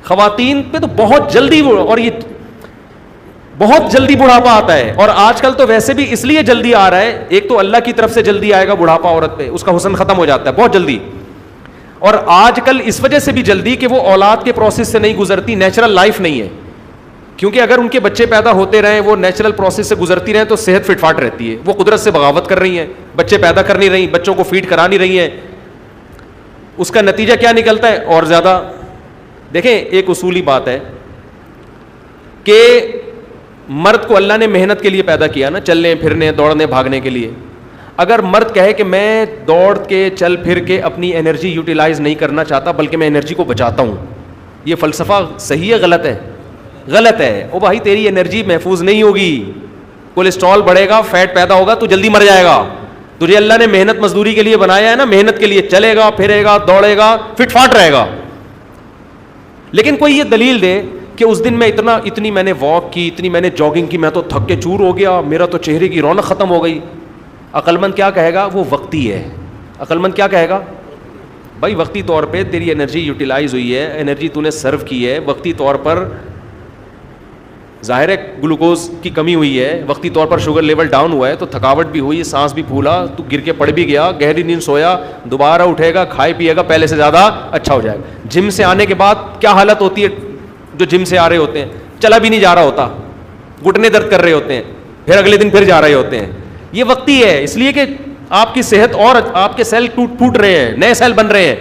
خواتین پہ تو بہت جلدی، اور یہ بہت جلدی بڑھاپا آتا ہے. اور آج کل تو ویسے بھی اس لیے جلدی آ رہا ہے، ایک تو اللہ کی طرف سے جلدی آئے گا بڑھاپا عورت پہ، اس کا حسن ختم ہو جاتا ہے بہت جلدی. اور آج کل اس وجہ سے بھی جلدی کہ وہ اولاد کے پروسیس سے نہیں گزرتی، نیچرل لائف نہیں ہے. کیونکہ اگر ان کے بچے پیدا ہوتے رہیں، وہ نیچرل پروسیس سے گزرتی رہیں تو صحت فٹ فاٹ رہتی ہے. وہ قدرت سے بغاوت کر رہی ہیں، بچے پیدا کر نہیں رہی، بچوں کو فیڈ کرا نہیں رہی ہیں. اس کا نتیجہ کیا نکلتا ہے؟ اور زیادہ. دیکھیں ایک اصولی بات ہے کہ مرد کو اللہ نے محنت کے لیے پیدا کیا نا، چلنے پھرنے، دوڑنے بھاگنے کے لیے. اگر مرد کہے کہ میں دوڑ کے چل پھر کے اپنی انرجی یوٹیلائز نہیں کرنا چاہتا بلکہ میں انرجی کو بچاتا ہوں، یہ فلسفہ صحیح ہے غلط ہے؟ غلط ہے. او بھائی تیری انرجی محفوظ نہیں ہوگی, کولیسٹرول بڑھے گا, فیٹ پیدا ہوگا, تو جلدی مر جائے گا. تجھے اللہ نے محنت مزدوری کے لیے بنایا ہے نا, محنت کے لیے چلے گا, پھرے گا, دوڑے گا, فٹ فاٹ رہے گا. لیکن کوئی یہ دلیل دے کہ اس دن میں اتنی میں نے واک کی, اتنی میں نے جاگنگ کی, میں تو تھک کے چور ہو گیا, میرا تو چہرے کی رونق ختم ہو گئی. عقل مند کیا کہے گا؟ وہ وقتی ہے. عقل مند کیا کہے گا؟ بھائی وقتی طور پہ تیری انرجی یوٹیلائز ہوئی ہے, انرجی تو نے سرو کی ہے, وقتی طور پر ظاہر ہے گلوکوز کی کمی ہوئی ہے, وقتی طور پر شوگر لیول ڈاؤن ہوا ہے, تو تھکاوٹ بھی ہوئی, سانس بھی پھولا, تو گر کے پڑ بھی گیا, گہری نیند سویا, دوبارہ اٹھے گا, کھائے پیے گا, پہلے سے زیادہ اچھا ہو جائے گا. جم سے آنے کے بعد کیا حالت ہوتی ہے؟ جو جم سے آ رہے ہوتے ہیں چلا بھی نہیں جا رہا ہوتا, گھٹنے درد کر رہے ہوتے ہیں, پھر اگلے دن پھر جا رہے ہوتے ہیں. یہ وقتی ہے, اس لیے کہ آپ کی صحت اور آپ کے سیل ٹوٹ رہے ہیں, نئے سیل بن رہے ہیں.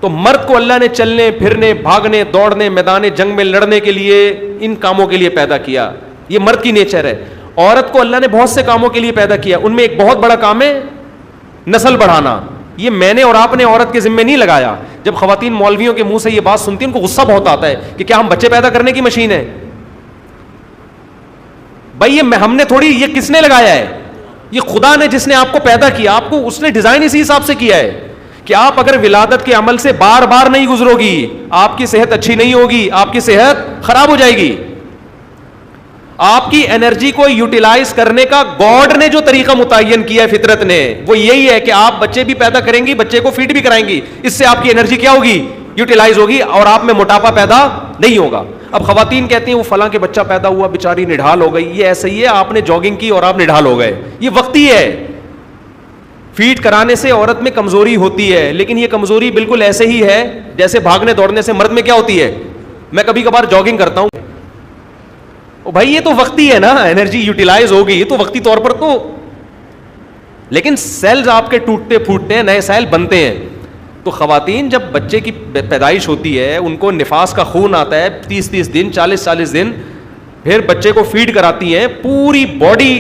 تو مرد کو اللہ نے چلنے پھرنے, بھاگنے, دوڑنے, میدان جنگ میں لڑنے کے لیے, ان کاموں کے لیے پیدا کیا. یہ مرد کی نیچر ہے. عورت کو اللہ نے بہت سے کاموں کے لیے پیدا کیا, ان میں ایک بہت بڑا کام ہے نسل بڑھانا. یہ میں نے اور آپ نے عورت کے ذمے نہیں لگایا. جب خواتین مولویوں کے منہ سے یہ بات سنتی ہیں ان کو غصہ بہت آتا ہے کہ کیا ہم بچے پیدا کرنے کی مشین ہے؟ بھائی یہ ہم نے تھوڑی, یہ کس نے لگایا ہے؟ یہ خدا نے, جس نے آپ کو پیدا کیا, آپ کو اس نے ڈیزائن اسی حساب سے کیا ہے کہ آپ اگر ولادت کے عمل سے بار بار نہیں گزرو گی, آپ کی صحت اچھی نہیں ہوگی, آپ کی صحت خراب ہو جائے گی. آپ کی انرجی کو یوٹیلائز کرنے کا گاڈ نے جو طریقہ متعین کیا ہے فطرت نے, وہ یہی ہے کہ آپ بچے بھی پیدا کریں گی, بچے کو فیڈ بھی کرائیں گی, اس سے آپ کی انرجی کیا ہوگی؟ یوٹیلائز ہوگی, اور آپ میں موٹاپا پیدا نہیں ہوگا. اب خواتین کہتی ہیں وہ فلاں کے بچہ پیدا ہوا, بیچاری نڈھال ہو گئی. یہ ایسا ہی ہے, آپ نے جاگنگ کی اور آپ نڈھال ہو گئے. یہ وقتی ہے. فیڈ کرانے سے عورت میں کمزوری ہوتی ہے, لیکن یہ کمزوری بالکل ایسے ہی ہے جیسے بھاگنے دوڑنے سے مرد میں کیا ہوتی ہے. میں کبھی کبھار جاگنگ کرتا ہوں, بھائی یہ تو وقتی ہے نا, انرجی یوٹیلائز ہوگی تو وقتی طور پر تو, لیکن سیلز آپ کے ٹوٹتے پھوٹتے ہیں, نئے سیل بنتے ہیں. تو خواتین جب بچے کی پیدائش ہوتی ہے, ان کو نفاس کا خون آتا ہے 30 دن, 40 دن, پھر بچے کو فیڈ کراتی ہیں, پوری باڈی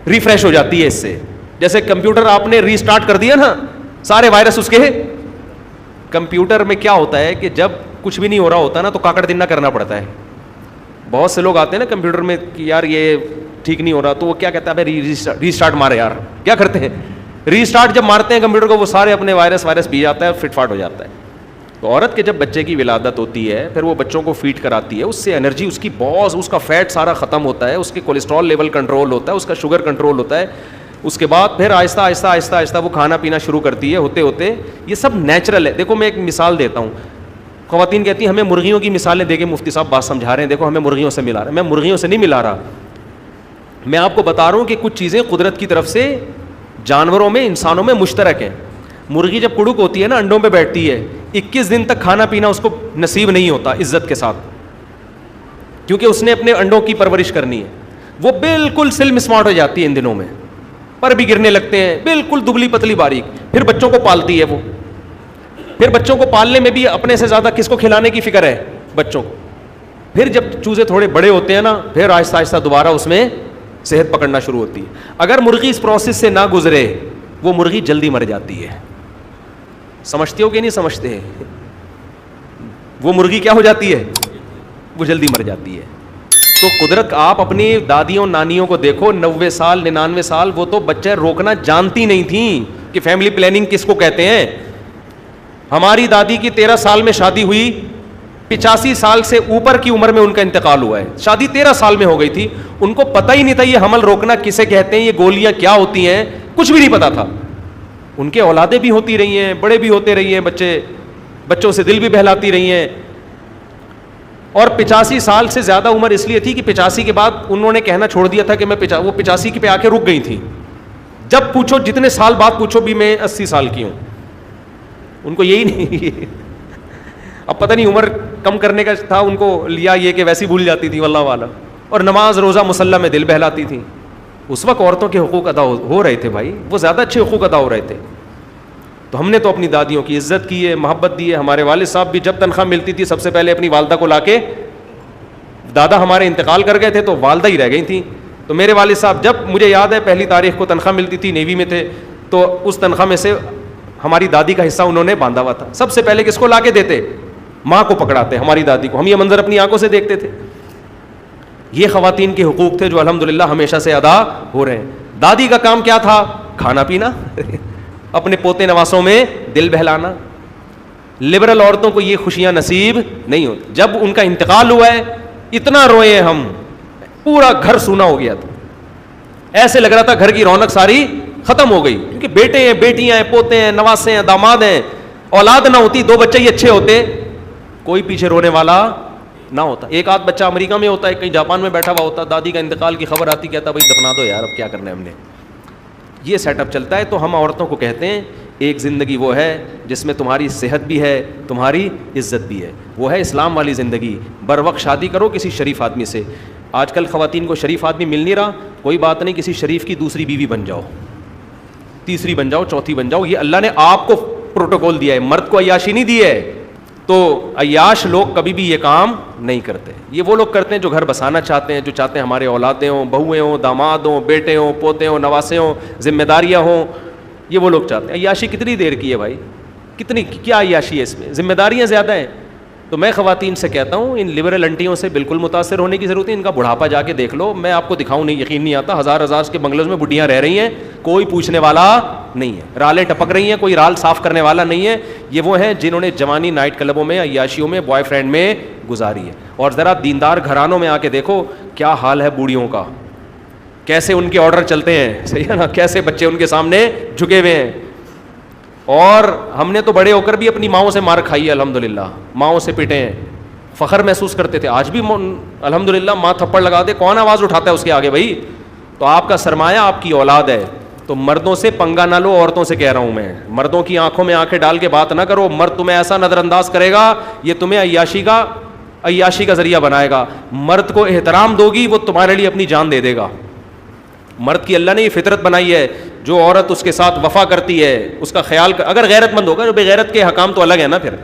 ریفریش ہو جاتی ہے. اس سے جیسے کمپیوٹر آپ نے ری اسٹارٹ کر دیا نا, سارے وائرس اس کے. کمپیوٹر میں کیا ہوتا ہے کہ جب کچھ بھی نہیں ہو رہا ہوتا نا تو کاکڑ دن کرنا پڑتا ہے. بہت سے لوگ آتے ہیں نا کمپیوٹر میں کہ یار یہ ٹھیک نہیں ہو رہا, تو وہ کیا کہتا ہے ری اسٹارٹ مارے. یار کیا کرتے ہیں, ری اسٹارٹ جب مارتے ہیں کمپیوٹر کو, وہ سارے اپنے وائرس پی جاتا ہے, فٹ فاٹ ہو جاتا ہے. تو عورت کے جب بچے کی ولادت ہوتی ہے, پھر وہ بچوں کو فیڈ کراتی ہے, اس سے انرجی اس کی بہت, اس کا فیٹ سارا ختم ہوتا ہے, اس کے کولیسٹرول لیول کنٹرول ہوتا ہے, اس کا شوگر کنٹرول ہوتا ہے. اس کے بعد پھر آہستہ آہستہ آہستہ آہستہ وہ کھانا پینا شروع کرتی ہے. ہوتے ہوتے یہ سب نیچرل ہے. دیکھو میں ایک مثال دیتا ہوں. خواتین کہتی ہیں ہمیں مرغیوں کی مثالیں دے کے مفتی صاحب بات سمجھا رہے ہیں, دیکھو ہمیں مرغیوں سے ملا رہا ہے. میں مرغیوں سے نہیں ملا رہا, میں آپ کو بتا رہا ہوں کہ کچھ چیزیں قدرت کی طرف سے جانوروں میں, انسانوں میں مشترک ہیں. مرغی جب کڑک ہوتی ہے نا, انڈوں پہ بیٹھتی ہے, 21 دن تک کھانا پینا اس کو نصیب نہیں ہوتا عزت کے ساتھ, کیونکہ اس نے اپنے انڈوں کی پرورش کرنی ہے. وہ بالکل سلم اسمارٹ ہو جاتی ہے ان دنوں میں, پر بھی گرنے لگتے ہیں, بالکل دبلی پتلی باریک. پھر بچوں کو پالتی ہے وہ, پھر بچوں کو پالنے میں بھی اپنے سے زیادہ کس کو کھلانے کی فکر ہے؟ بچوں کو. پھر جب چوزے تھوڑے بڑے ہوتے ہیں نا, پھر آہستہ آہستہ دوبارہ اس میں صحت پکڑنا شروع ہوتی ہے. اگر مرغی اس پروسیس سے نہ گزرے, وہ مرغی جلدی مر جاتی ہے. سمجھتے ہو کہ نہیں سمجھتے؟ وہ مرغی کیا ہو جاتی ہے؟ وہ جلدی مر جاتی ہے. تو قدرت, آپ اپنی دادیوں نانیوں کو دیکھو, 90 سال 99 سال, وہ تو بچے روکنا جانتی نہیں تھیں کہ فیملی پلاننگ کس کو کہتے ہیں. ہماری دادی کی 13 سال میں شادی ہوئی, 85 سال سے اوپر کی عمر میں ان کا انتقال ہوا ہے. شادی 13 سال میں ہو گئی تھی, ان کو پتہ ہی نہیں تھا یہ حمل روکنا کسے کہتے ہیں, یہ گولیاں کیا ہوتی ہیں, کچھ بھی نہیں پتا تھا. ان کے اولادیں بھی ہوتی رہی ہیں, بڑے بھی ہوتے رہی ہیں, بچوں سے دل بھی بہلاتی رہی ہیں. اور 85 سال سے زیادہ عمر اس لیے تھی کہ 85 کے بعد انہوں نے کہنا چھوڑ دیا تھا کہ میں وہ 85 پہ آ کے رک گئی تھی. جب پوچھو, جتنے سال بعد پوچھو بھی, میں 80 سال کی ہوں. ان کو یہی نہیں, اب پتہ نہیں عمر کم کرنے کا تھا ان کو, لیا یہ کہ ویسی بھول جاتی تھی واللہ والا. اور نماز روزہ مصلی میں دل بہلاتی تھی. اس وقت عورتوں کے حقوق ادا ہو رہے تھے بھائی, وہ زیادہ اچھے حقوق ادا ہو رہے تھے. تو ہم نے تو اپنی دادیوں کی عزت کی ہے, محبت دی ہے. ہمارے والد صاحب بھی جب تنخواہ ملتی تھی سب سے پہلے اپنی والدہ کو لا کے, دادا ہمارے انتقال کر گئے تھے تو والدہ ہی رہ گئی تھیں. تو میرے والد صاحب, جب مجھے یاد ہے پہلی تاریخ کو تنخواہ ملتی تھی, نیوی میں تھے, تو اس تنخواہ میں سے ہماری دادی کا حصہ انہوں نے باندھا ہوا تھا. سب سے پہلے کس کو لا کے دیتے؟ ماں کو پکڑاتے, ہماری دادی کو. ہم یہ منظر اپنی آنکھوں سے دیکھتے تھے. یہ خواتین کے حقوق تھے جو الحمدللہ ہمیشہ سے ادا ہو رہے ہیں. دادی کا کام کیا تھا؟ کھانا پینا, اپنے پوتے نواسوں میں دل بہلانا. لبرل عورتوں کو یہ خوشیاں نصیب نہیں ہوتی. جب ان کا انتقال ہوا ہے اتنا روئے ہم, پورا گھر سونا ہو گیا تھا, ایسے لگ رہا تھا گھر کی رونق ساری ختم ہو گئی, کیونکہ بیٹے ہیں, بیٹیاں ہیں, پوتے ہیں, نواسے ہیں, داماد ہیں. اولاد نہ ہوتی, 2 بچے ہی اچھے ہوتے, کوئی پیچھے رونے والا نہ ہوتا. ایک آدھ بچہ امریکہ میں ہوتا ہے, کہیں جاپان میں بیٹھا ہوا ہوتا, دادی کا انتقال کی خبر آتی, کہتا بھائی دفنا دو یار, اب کیا کرنا ہے ہم نے. یہ سیٹ اپ چلتا ہے. تو ہم عورتوں کو کہتے ہیں ایک زندگی وہ ہے جس میں تمہاری صحت بھی ہے, تمہاری عزت بھی ہے, وہ ہے اسلام والی زندگی. بر وقت شادی کرو کسی شریف آدمی سے. آج کل خواتین کو شریف آدمی مل نہیں رہا, کوئی بات نہیں, کسی شریف کی دوسری بیوی بن جاؤ, تیسری بن جاؤ, چوتھی بن جاؤ. یہ اللہ نے آپ کو پروٹوکول دیا ہے, مرد کو عیاشی نہیں دی ہے. تو عیاش لوگ کبھی بھی یہ کام نہیں کرتے. یہ وہ لوگ کرتے ہیں جو گھر بسانا چاہتے ہیں, جو چاہتے ہیں ہمارے اولادیں ہوں, بہویں ہوں, داماد ہوں, بیٹے ہوں, پوتے ہوں, نواسے ہوں, ذمہ داریاں ہوں. یہ وہ لوگ چاہتے ہیں. عیاشی کتنی دیر کی ہے بھائی, کتنی کیا عیاشی ہے اس میں, ذمہ داریاں زیادہ ہیں. تو میں خواتین سے کہتا ہوں ان لبرل انٹیوں سے بالکل متاثر ہونے کی ضرورت ہے. ان کا بڑھاپا جا کے دیکھ لو, میں آپ کو دکھاؤں, نہیں یقین نہیں آتا, ہزار کے بنگلوز میں بڈیاں رہ رہی ہیں, کوئی پوچھنے والا نہیں ہے. رالیں ٹپک رہی ہیں, کوئی رال صاف کرنے والا نہیں ہے. یہ وہ ہیں جنہوں نے جوانی نائٹ کلبوں میں, عیاشیوں میں, بوائے فرینڈ میں گزاری ہے. اور ذرا دیندار گھرانوں میں آ کے دیکھو کیا حال ہے بوڑھیوں کا, کیسے ان کے آرڈر چلتے ہیں, صحیح ہے نا, کیسے بچے ان کے سامنے جھکے ہوئے ہیں. اور ہم نے تو بڑے ہو کر بھی اپنی ماؤں سے مار کھائی ہے, الحمدللہ, ماؤں سے پیٹے ہیں, فخر محسوس کرتے تھے. آج بھی الحمدللہ ماں تھپڑ لگا دے, کون آواز اٹھاتا ہے اس کے آگے بھائی. تو آپ کا سرمایہ آپ کی اولاد ہے. تو مردوں سے پنگا نہ لو, عورتوں سے کہہ رہا ہوں میں, مردوں کی آنکھوں میں آنکھیں ڈال کے بات نہ کرو. مرد تمہیں ایسا نظر انداز کرے گا, یہ تمہیں عیاشی کا ذریعہ بنائے گا. مرد کو احترام دو گی, وہ تمہارے لیے اپنی جان دے دے گا. مرد کی اللہ نے یہ فطرت بنائی ہے, جو عورت اس کے ساتھ وفا کرتی ہے, اس کا خیال اگر غیرت مند ہوگا. جو بغیرت کے حکام تو الگ ہے نا, پھر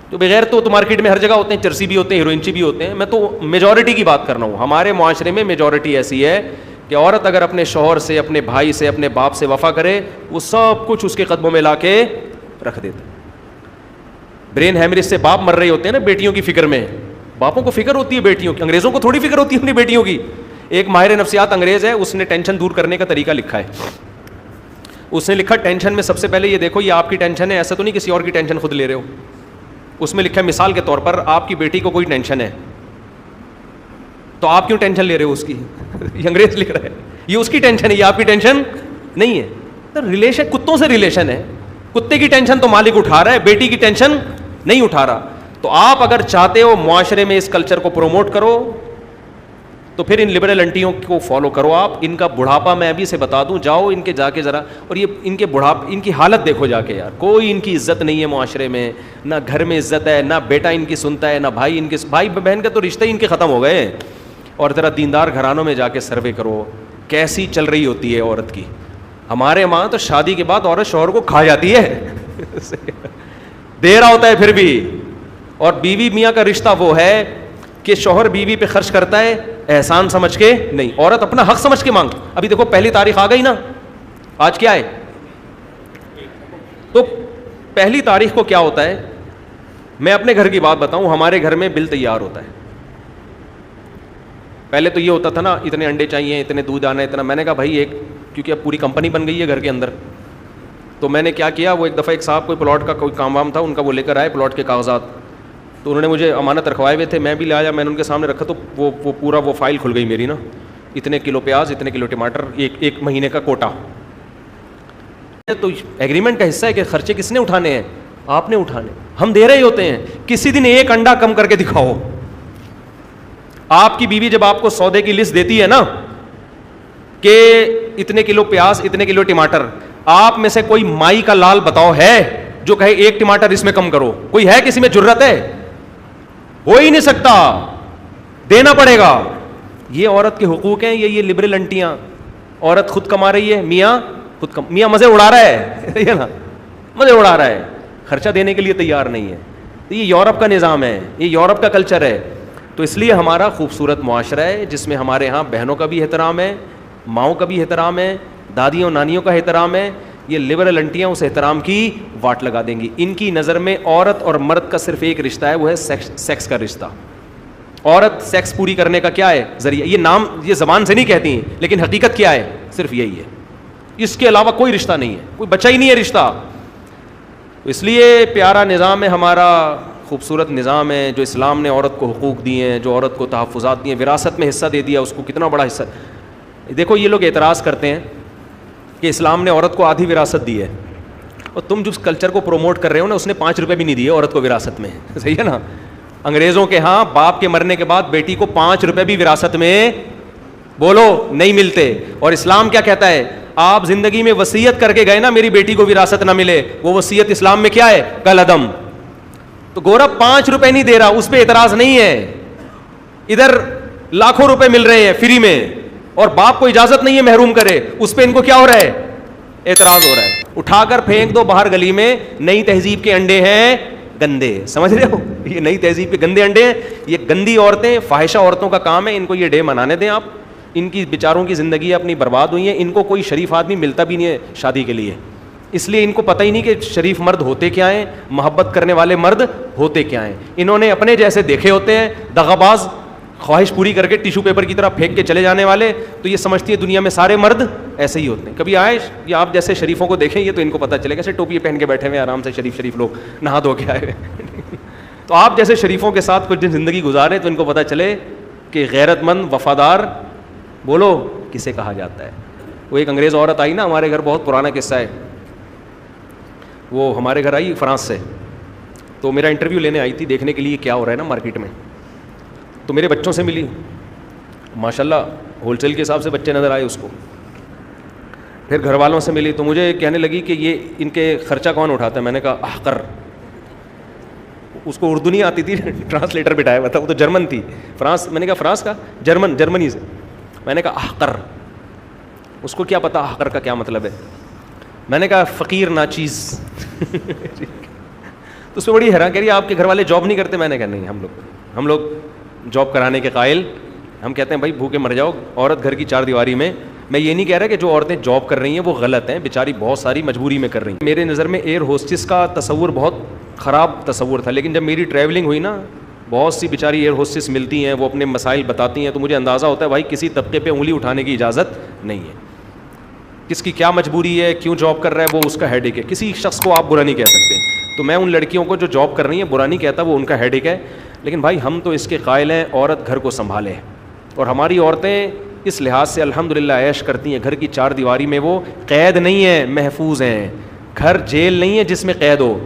تو بغیر تو مارکیٹ میں ہر جگہ ہوتے ہیں, چرسی بھی ہوتے ہیں, ہیروئنچی بھی ہوتے ہیں. میں تو میجورٹی کی بات کر رہا ہوں. ہمارے معاشرے میں میجورٹی ایسی ہے کہ عورت اگر اپنے شوہر سے, اپنے بھائی سے, اپنے باپ سے وفا کرے, وہ سب کچھ اس کے قدموں میں لا کے رکھ دیتا. برین ہیمریج سے باپ مر رہے ہوتے ہیں نا بیٹیوں کی فکر میں. باپوں کو فکر ہوتی ہے بیٹیوں کی, انگریزوں کو تھوڑی فکر ہوتی ہے اپنی بیٹیوں کی. ایک ماہر نفسیات انگریز ہے, اس نے ٹینشن دور کرنے کا طریقہ لکھا ہے. اس نے لکھا ٹینشن میں سب سے پہلے یہ دیکھو یہ آپ کی ٹینشن ہے, ایسا تو نہیں کسی اور کی ٹینشن خود لے رہے ہو. اس میں لکھا ہے مثال کے طور پر آپ کی بیٹی کو کوئی ٹینشن ہے تو آپ کیوں ٹینشن لے رہے ہو اس کی. یہ انگریز لکھ رہا ہے, یہ اس کی ٹینشن ہے, یہ آپ کی ٹینشن نہیں ہے. ریلیشن کتوں سے ریلیشن ہے, کتے کی ٹینشن تو مالک اٹھا رہا ہے, بیٹی کی ٹینشن نہیں اٹھا رہا. تو آپ اگر چاہتے ہو معاشرے میں اس کلچر کو پروموٹ کرو تو پھر ان لبرل انٹیوں کو فالو کرو. آپ ان کا بڑھاپا میں ابھی سے بتا دوں, جاؤ ان کے جا کے ذرا, اور یہ ان کے بڑھاپے, ان کی حالت دیکھو جا کے یار. کوئی ان کی عزت نہیں ہے معاشرے میں, نہ گھر میں عزت ہے, نہ بیٹا ان کی سنتا ہے, نہ بھائی ان کے, بھائی بہن کا تو رشتہ ہی ان کے ختم ہو گئے. اور ذرا دیندار گھرانوں میں جا کے سروے کرو کیسی چل رہی ہوتی ہے عورت کی. ہمارے ماں تو شادی کے بعد عورت شوہر کو کھا جاتی ہے, دے رہا ہوتا ہے پھر بھی. اور بیوی میاں کا رشتہ وہ ہے کہ شوہر بیوی پہ خرچ کرتا ہے احسان سمجھ کے نہیں, عورت اپنا حق سمجھ کے مانگ. ابھی دیکھو پہلی تاریخ آ گئی نا, آج کیا ہے, تو پہلی تاریخ کو کیا ہوتا ہے, میں اپنے گھر کی بات بتاؤں, ہمارے گھر میں بل تیار ہوتا ہے. پہلے تو یہ ہوتا تھا نا اتنے انڈے چاہیے, اتنے دودھ آنا, اتنا. میں نے کہا بھائی ایک, کیونکہ اب پوری کمپنی بن گئی ہے گھر کے اندر, تو میں نے کیا کیا, وہ ایک دفعہ ایک صاحب کوئی پلاٹ کا کوئی کام وام تھا ان کا, وہ لے کر آئے پلاٹ کے کاغذات, تو انہوں نے مجھے امانت رکھوائے ہوئے تھے, میں بھی لایا, میں نے ان کے سامنے رکھا, تو وہ پورا وہ فائل کھل گئی میری نا, اتنے کلو پیاز, اتنے کلو ٹماٹر, ایک مہینے کا کوٹا. تو ایگریمنٹ کا حصہ ہے کہ خرچے کس نے اٹھانے ہیں, آپ نے اٹھانے, ہم دے رہے ہوتے ہیں. کسی دن ایک انڈا کم کر کے دکھاؤ. آپ کی بیوی جب آپ کو سودے کی لسٹ دیتی ہے نا کہ اتنے کلو پیاز, اتنے کلو ٹماٹر, آپ میں سے کوئی مائی کا لال بتاؤ ہے جو کہے ایک ٹماٹر اس میں کم کرو؟ کوئی ہے کسی میں جرت ہے؟ ہو ہی نہیں سکتا, دینا پڑے گا. یہ عورت کے حقوق ہیں, یہ لبرل انٹیاں. عورت خود کما رہی ہے, میاں خود میاں مزے اڑا رہا ہے نا, مزے اڑا رہا ہے, خرچہ دینے کے لیے تیار نہیں ہے. یہ یورپ کا نظام ہے, یہ یورپ کا کلچر ہے. تو اس لیے ہمارا خوبصورت معاشرہ ہے جس میں ہمارے ہاں بہنوں کا بھی احترام ہے, ماؤں کا بھی احترام ہے, دادیوں نانیوں کا احترام ہے. یہ لبرل انٹیاں اس احترام کی واٹ لگا دیں گی. ان کی نظر میں عورت اور مرد کا صرف ایک رشتہ ہے, وہ ہے سیکس کا رشتہ. عورت سیکس پوری کرنے کا کیا ہے ذریعہ, یہ نام یہ زبان سے نہیں کہتی ہیں, لیکن حقیقت کیا ہے, صرف یہی ہے. اس کے علاوہ کوئی رشتہ نہیں ہے, کوئی بچہ ہی نہیں ہے رشتہ. اس لیے پیارا نظام ہے ہمارا, خوبصورت نظام ہے جو اسلام نے عورت کو حقوق دیے ہیں, جو عورت کو تحفظات دیے ہیں, وراثت میں حصہ دے دیا اس کو, کتنا بڑا حصہ. دیکھو یہ لوگ اعتراض کرتے ہیں کہ اسلام نے عورت کو آدھی وراثت دی ہے, اور تم جس کلچر کو پروموٹ کر رہے ہو نا, اس نے 5 روپے بھی نہیں دیے عورت کو وراثت میں. صحیح ہے نا. انگریزوں کے ہاں باپ کے مرنے کے بعد بیٹی کو 5 روپے بھی وراثت میں بولو نہیں ملتے. اور اسلام کیا کہتا ہے, آپ زندگی میں وصیت کر کے گئے نا میری بیٹی کو وراثت نہ ملے, وہ وصیت اسلام میں کیا ہے, کالعدم. تو گورا 5 روپے نہیں دے رہا, اس پہ اعتراض نہیں ہے. ادھر لاکھوں روپے مل رہے ہیں فری میں, اور باپ کو اجازت نہیں ہے محروم کرے, اس پہ ان کو کیا ہو رہا ہے, اعتراض ہو رہا ہے. اٹھا کر پھینک دو باہر گلی میں. نئی تہذیب کے انڈے ہیں گندے, سمجھ رہے ہو, یہ نئی تہذیب کے گندے انڈے ہیں. یہ گندی عورتیں, فاحشہ عورتوں کا کام ہے, ان کو یہ ڈے منانے دیں آپ. ان کی بیچاروں کی زندگی اپنی برباد ہوئی ہیں. ان کو کوئی شریف آدمی ملتا بھی نہیں ہے شادی کے لیے, اس لیے ان کو پتہ ہی نہیں کہ شریف مرد ہوتے کیا ہیں, محبت کرنے والے مرد ہوتے کیا ہیں. انہوں نے اپنے جیسے دیکھے ہوتے ہیں, دغاباز, خواہش پوری کر کے ٹیشو پیپر کی طرح پھینک کے چلے جانے والے. تو یہ سمجھتی ہے دنیا میں سارے مرد ایسے ہی ہوتے ہیں. کبھی آئے یا آپ جیسے شریفوں کو دیکھیں, یہ تو ان کو پتہ چلے گا, ایسے ٹوپی پہن کے بیٹھے ہوئے آرام سے شریف لوگ نہا دھو کے آئے. تو آپ جیسے شریفوں کے ساتھ کچھ دن زندگی گزارے تو ان کو پتہ چلے کہ غیرت مند وفادار بولو کسے کہا جاتا ہے. وہ ایک انگریز عورت آئی نا ہمارے گھر, بہت پرانا قصہ ہے. وہ ہمارے گھر آئی فرانس سے, تو میرا انٹرویو لینے آئی تھی, دیکھنے کے لیے کیا ہو رہا ہے نا مارکیٹ میں. تو میرے بچوں سے ملی, ماشاء اللہ ہول سیل کے حساب سے بچے نظر آئے اس کو. پھر گھر والوں سے ملی تو مجھے کہنے لگی کہ یہ ان کے خرچہ کون اٹھاتا ہے. میں نے کہا احقر. اس کو اردو نہیں آتی تھی, ٹرانسلیٹر بٹھایا ہوا تھا, وہ تو جرمن تھی. فرانس, میں نے کہا فرانس کا, جرمنی سے. میں نے کہا احقر. اس کو کیا پتا احقر کا کیا مطلب ہے. میں نے کہا فقیر ناچیز. تو اس میں بڑی حیران کہہ رہی ہے آپ کے گھر والے جاب نہیں کرتے. میں نے کہا نہیں, ہم لوگ جاب کرانے کے قائل. ہم کہتے ہیں بھائی بھوکے مر جاؤ, عورت گھر کی 4 دیواری میں. میں یہ نہیں کہہ رہا کہ جو عورتیں جاب کر رہی ہیں وہ غلط ہیں, بیچاری بہت ساری مجبوری میں کر رہی ہیں. میرے نظر میں ایئر ہوسٹس کا تصور بہت خراب تصور تھا, لیکن جب میری ٹریولنگ ہوئی نا, بہت سی بیچاری ایئر ہوسٹس ملتی ہیں, وہ اپنے مسائل بتاتی ہیں, تو مجھے اندازہ ہوتا ہے بھائی کسی طبقے پہ انگلی اٹھانے کی اجازت نہیں ہے. کس کی کیا مجبوری ہے, کیوں جاب کر رہا ہے, وہ اس کا ہیڈ ایک ہے. کسی شخص کو آپ برا نہیں کہہ سکتے. تو میں ان لڑکیوں کو جو جاب کر رہی ہیں برا نہیں کہتا, وہ ان کا ہیڈ ایک ہے. لیکن بھائی ہم تو اس کے قائل ہیں عورت گھر کو سنبھالے, اور ہماری عورتیں اس لحاظ سے الحمدللہ عیش کرتی ہیں. گھر کی 4 دیواری میں وہ قید نہیں ہے, محفوظ ہیں. گھر جیل نہیں ہے جس میں قید ہو.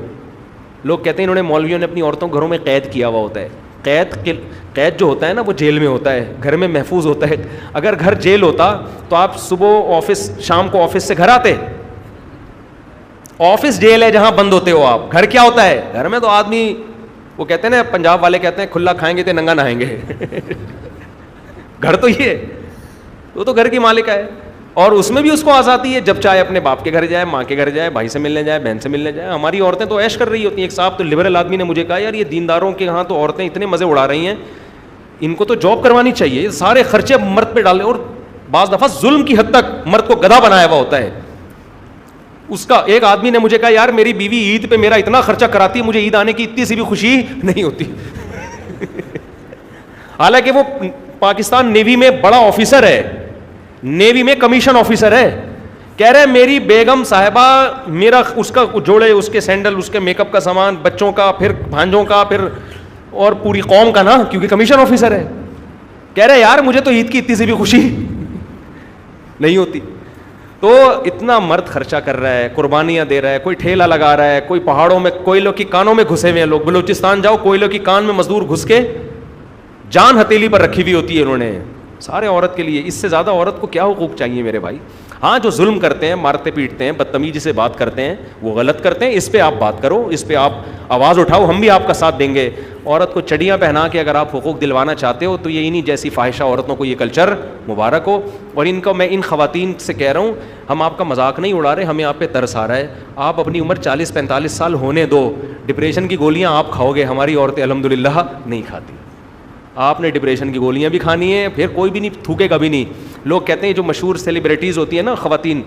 لوگ کہتے ہیں انہوں نے, مولویوں نے اپنی عورتوں کو گھروں میں قید کیا ہوا ہوتا ہے. قید جو ہوتا ہے نا وہ جیل میں ہوتا ہے, گھر میں محفوظ ہوتا ہے. اگر گھر جیل ہوتا تو آپ صبح آفس, شام کو آفس سے گھر آتے. آفس جیل ہے جہاں بند ہوتے ہو آپ. گھر کیا ہوتا ہے, گھر میں تو آدمی, وہ کہتے ہیں نا پنجاب والے کہتے ہیں کھلا کھائیں گے تو ننگا نہائیں گے. گھر تو یہ ہے, وہ تو گھر کی مالک ہے, اور اس میں بھی اس کو آزادی ہے, جب چاہے اپنے باپ کے گھر جائے, ماں کے گھر جائے, بھائی سے ملنے جائے, بہن سے ملنے جائے. ہماری عورتیں تو عیش کر رہی ہوتی ہیں. ایک صاحب تو لبرل آدمی نے مجھے کہا یار یہ دینداروں کے ہاں تو عورتیں اتنے مزے اڑا رہی ہیں, ان کو تو جاب کروانی چاہیے, یہ سارے خرچے مرد پہ ڈالے. اور بعض دفعہ ظلم کی حد تک مرد کو گدھا بنایا ہوا ہوتا ہے. اس کا ایک آدمی نے مجھے کہا یار میری بیوی عید پہ میرا اتنا خرچہ کراتی ہے, مجھے عید آنے کی اتنی سی بھی خوشی نہیں ہوتی. حالانکہ وہ پاکستان نیوی میں بڑا آفیسر ہے, نیوی میں کمیشن آفیسر ہے. کہہ رہے میری بیگم صاحبہ میرا, اس کا جوڑے, اس کے سینڈل, اس کے میک اپ کا سامان, بچوں کا, پھر بھانجوں کا, پھر اور پوری قوم کا نا, کیونکہ کمیشن آفیسر ہے. کہہ رہے یار مجھے تو عید کی اتنی سی بھی خوشی نہیں ہوتی. تو اتنا مرد خرچہ کر رہا ہے, قربانیاں دے رہا ہے, کوئی ٹھیلا لگا رہا ہے, کوئی پہاڑوں میں کوئلوں کی کانوں میں گھسے ہوئے ہیں لوگ. بلوچستان جاؤ, کوئلوں کی کان میں مزدور گھس کے جان ہتھیلی پر رکھی ہوئی ہوتی ہے انہوں نے, سارے عورت کے لیے. اس سے زیادہ عورت کو کیا حقوق چاہیے میرے بھائی. ہاں جو ظلم کرتے ہیں, مارتے پیٹتے ہیں, بدتمیزی سے بات کرتے ہیں, وہ غلط کرتے ہیں. اس پہ آپ بات کرو, اس پہ آپ آواز اٹھاؤ, ہم بھی آپ کا ساتھ دیں گے. عورت کو چڑیاں پہنا کے اگر آپ حقوق دلوانا چاہتے ہو تو یہ انہیں جیسی فاحشہ عورتوں کو یہ کلچر مبارک ہو. اور ان کو میں ان خواتین سے کہہ رہا ہوں, ہم آپ کا مذاق نہیں اڑا رہے, ہمیں آپ پہ ترس آ رہا ہے. آپ اپنی عمر 40-45 سال ہونے دو, ڈپریشن کی گولیاں آپ کھاؤ گے, ہماری عورتیں الحمدللہ نہیں کھاتی. آپ نے ڈپریشن کی گولیاں بھی کھانی ہیں, پھر کوئی بھی نہیں تھوکے گا بھی نہیں. لوگ کہتے ہیں جو مشہور سیلیبریٹیز ہوتی ہیں نا خواتین,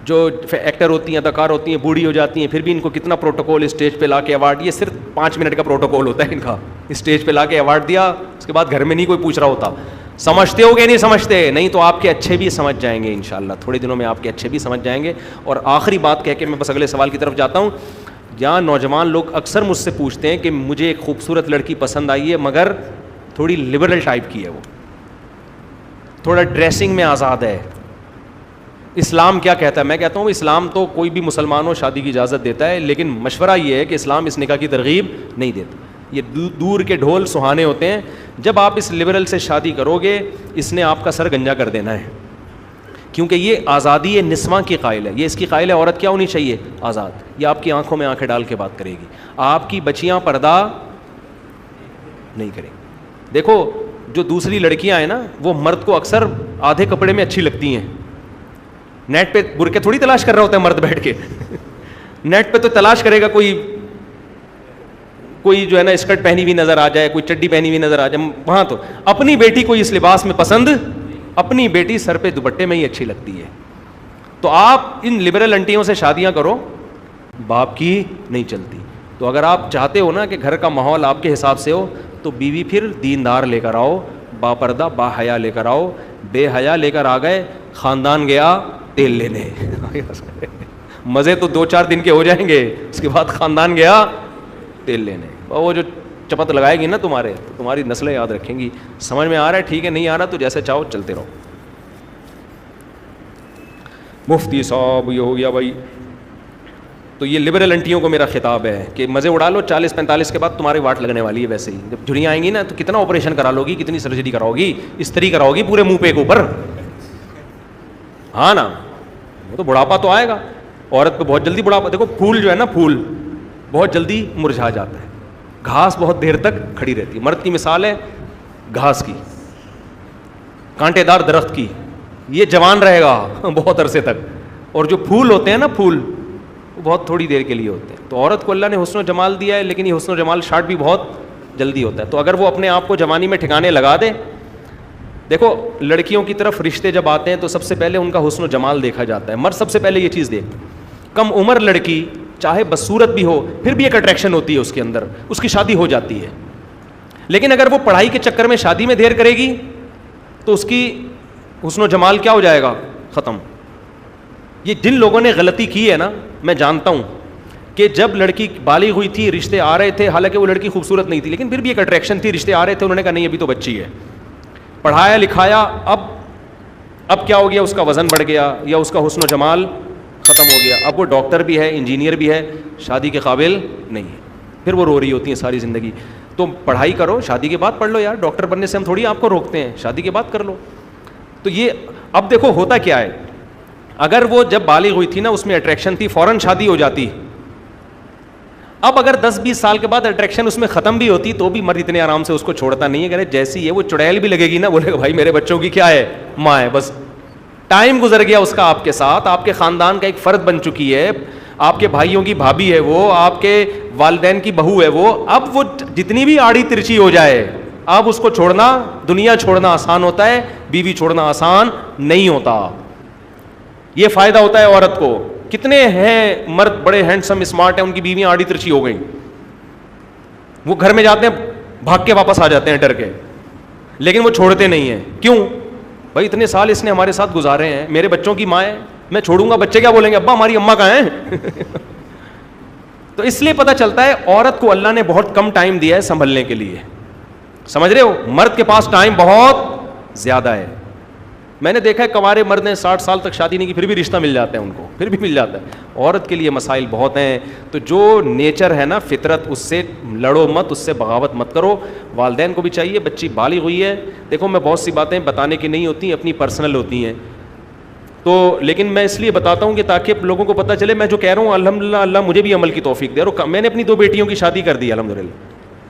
جو ایکٹر ہوتی ہیں, اداکار ہوتی ہیں, بوڑھی ہو جاتی ہیں, پھر بھی ان کو کتنا پروٹوکول اسٹیج پہ لا کے ایوارڈ, یہ صرف 5 منٹ کا پروٹوکول ہوتا ہے ان کا, اسٹیج پہ لا کے ایوارڈ دیا, اس کے بعد گھر میں نہیں کوئی پوچھ رہا ہوتا. سمجھتے ہو گے نہیں سمجھتے؟ نہیں تو آپ کے اچھے بھی سمجھ جائیں گے انشاءاللہ, تھوڑے دنوں میں آپ کے اچھے بھی سمجھ جائیں گے. اور آخری بات کہہ کے میں بس اگلے سوال کی طرف جاتا ہوں. یہاں نوجوان لوگ اکثر مجھ سے پوچھتے ہیں کہ مجھے ایک خوبصورت لڑکی پسند آئی ہے مگر تھوڑی لبرل ٹائپ کی ہے, وہ تھوڑا ڈریسنگ میں آزاد ہے, اسلام کیا کہتا ہے؟ میں کہتا ہوں اسلام تو کوئی بھی مسلمان ہو شادی کی اجازت دیتا ہے, لیکن مشورہ یہ ہے کہ اسلام اس نکاح کی ترغیب نہیں دیتا. یہ دور کے ڈھول سہانے ہوتے ہیں. جب آپ اس لبرل سے شادی کرو گے اس نے آپ کا سر گنجا کر دینا ہے, کیونکہ یہ آزادی نسواں کی قائل ہے. یہ اس کی قائل ہے عورت کیا ہونی چاہیے؟ آزاد. یہ آپ کی آنکھوں میں آنکھیں ڈال کے بات کرے گی, آپ کی بچیاں پردہ نہیں کریں. دیکھو جو دوسری لڑکیاں ہیں نا وہ مرد کو اکثر آدھے کپڑے میں اچھی لگتی ہیں. نیٹ پہ برقعے تھوڑی تلاش کر رہا ہوتا ہے مرد بیٹھ کے نیٹ پہ تو تلاش کرے گا کوئی جو ہے نا اسکرٹ پہنی ہوئی نظر آ جائے, کوئی چڈی پہنی ہوئی نظر آ جائے, وہاں تو اپنی بیٹی کو اس لباس میں پسند, اپنی بیٹی سر پہ دوپٹے میں ہی اچھی لگتی ہے. تو آپ ان لبرل انٹیوں سے شادیاں کرو, باپ کی نہیں چلتی. تو اگر آپ چاہتے ہو نا کہ گھر کا ماحول آپ کے حساب سے ہو تو بیوی پھر دیندار لے کر آؤ, با پردہ با حیا لے کر آؤ. بے حیا لے کر آ گئے, خاندان گیا تیل لینے مزے تو 2-4 دن کے ہو جائیں گے, اس کے بعد خاندان گیا تیل لینے. وہ جو چپت لگائے گی نا تمہارے, تو تمہاری نسلیں یاد رکھیں گی. سمجھ میں آ رہا ہے؟ ٹھیک ہے, نہیں آ رہا تو جیسے چاہو چلتے رہو. مفتی صاحب یہ ہو گیا بھائی. تو یہ لبرل انٹیوں کو میرا خطاب ہے کہ مزے اڑا لو, 40-45 کے بعد تمہاری واٹ لگنے والی ہے. ویسے ہی جب جھڑیاں آئیں گی نا تو کتنا آپریشن کرا لو گی, کتنی سرجری کراؤ گی, استری کراؤ گی پورے منہ پہ کے اوپر. ہاں نا, وہ تو بڑھاپا تو آئے گا عورت پہ بہت جلدی بڑھاپا. دیکھو پھول جو ہے نا, پھول بہت جلدی مرجھا جاتا ہے, گھاس بہت دیر تک کھڑی رہتی ہے. مرد کی مثال ہے گھاس کی, کانٹے دار درخت کی, یہ جوان رہے گا بہت عرصے تک. اور جو پھول ہوتے ہیں نا, پھول وہ بہت تھوڑی دیر کے لیے ہوتے ہیں. تو عورت کو اللہ نے حسن و جمال دیا ہے, لیکن یہ حسن و جمال شارٹ بھی بہت جلدی ہوتا ہے. تو اگر وہ اپنے آپ کو جوانی میں ٹھکانے لگا دے. دیکھو لڑکیوں کی طرف رشتے جب آتے ہیں تو سب سے پہلے ان کا حسن و جمال دیکھا جاتا ہے. مرد سب سے پہلے یہ چیز دیکھتے. کم عمر لڑکی چاہے بدصورت بھی ہو پھر بھی ایک اٹریکشن ہوتی ہے اس کے اندر, اس کی شادی ہو جاتی ہے. لیکن اگر وہ پڑھائی کے چکر میں شادی میں دیر کرے گی تو اس کی حسن و جمال کیا ہو جائے گا؟ ختم. یہ جن لوگوں نے غلطی کی ہے نا, میں جانتا ہوں کہ جب لڑکی بالغ ہوئی تھی رشتے آ رہے تھے, حالانکہ وہ لڑکی خوبصورت نہیں تھی لیکن پھر بھی ایک اٹریکشن تھی, رشتے آ رہے تھے, انہوں نے کہا نہیں ابھی تو بچی ہے. پڑھایا لکھایا, اب کیا ہو گیا, اس کا وزن بڑھ گیا یا اس کا حسن و جمال ختم ہو گیا. اب وہ ڈاکٹر بھی ہے, انجینئر بھی ہے, شادی کے قابل نہیں ہے. پھر وہ رو رہی ہوتی ہیں ساری زندگی. تو پڑھائی کرو, شادی کے بعد پڑھ لو یار, ڈاکٹر بننے سے ہم تھوڑی آپ کو روکتے ہیں, شادی کے بعد کر لو. تو یہ اب دیکھو ہوتا کیا ہے, اگر وہ جب بالغ ہوئی تھی نا اس میں اٹریکشن تھی, فوراً شادی ہو جاتی. اب اگر 10-20 سال کے بعد اٹریکشن اس میں ختم بھی ہوتی تو بھی مرد اتنے آرام سے اس کو چھوڑتا نہیں ہے. کہ جیسی ہے وہ چڑیل بھی لگے گی نا, بولے گا بھائی میرے بچوں کی کیا ہے, ماں ہے. بس ٹائم گزر گیا اس کا آپ کے ساتھ, آپ کے خاندان کا ایک فرد بن چکی ہے, آپ کے بھائیوں کی بھابھی ہے وہ, آپ کے والدین کی بہو ہے وہ. اب وہ جتنی بھی آڑی ترچی ہو جائے, اب اس کو چھوڑنا, دنیا چھوڑنا آسان ہوتا ہے, بیوی چھوڑنا آسان نہیں ہوتا. یہ فائدہ ہوتا ہے عورت کو. کتنے ہیں مرد بڑے ہینڈسم اسمارٹ ہیں, ان کی بیویاں آڑی ترچی ہو گئیں, وہ گھر میں جاتے ہیں بھاگ کے واپس آ جاتے ہیں ڈر کے, لیکن وہ چھوڑتے نہیں ہیں. کیوں بھائی؟ اتنے سال اس نے ہمارے ساتھ گزارے ہیں, میرے بچوں کی ماں ہے, میں چھوڑوں گا بچے کیا بولیں گے, ابا ہماری اماں کہاں ہیں تو اس لیے پتہ چلتا ہے عورت کو اللہ نے بہت کم ٹائم دیا ہے سنبھلنے کے لیے. سمجھ رہے ہو؟ مرد کے پاس ٹائم بہت زیادہ ہے. میں نے دیکھا ہے کنوارے مرد نے 60 سال تک شادی نہیں کی پھر بھی رشتہ مل جاتا ہے ان کو, پھر بھی مل جاتا ہے. عورت کے لیے مسائل بہت ہیں. تو جو نیچر ہے نا, فطرت, اس سے لڑو مت, اس سے بغاوت مت کرو. والدین کو بھی چاہیے, بچی بالغ ہوئی ہے, دیکھو میں بہت سی باتیں بتانے کی نہیں ہوتی, اپنی پرسنل ہوتی ہیں, تو لیکن میں اس لیے بتاتا ہوں کہ تاکہ لوگوں کو پتہ چلے میں جو کہہ رہا ہوں الحمدللہ اللہ مجھے بھی عمل کی توفیق دے. اور میں نے اپنی 2 بیٹیوں کی شادی کر دی الحمدللہ,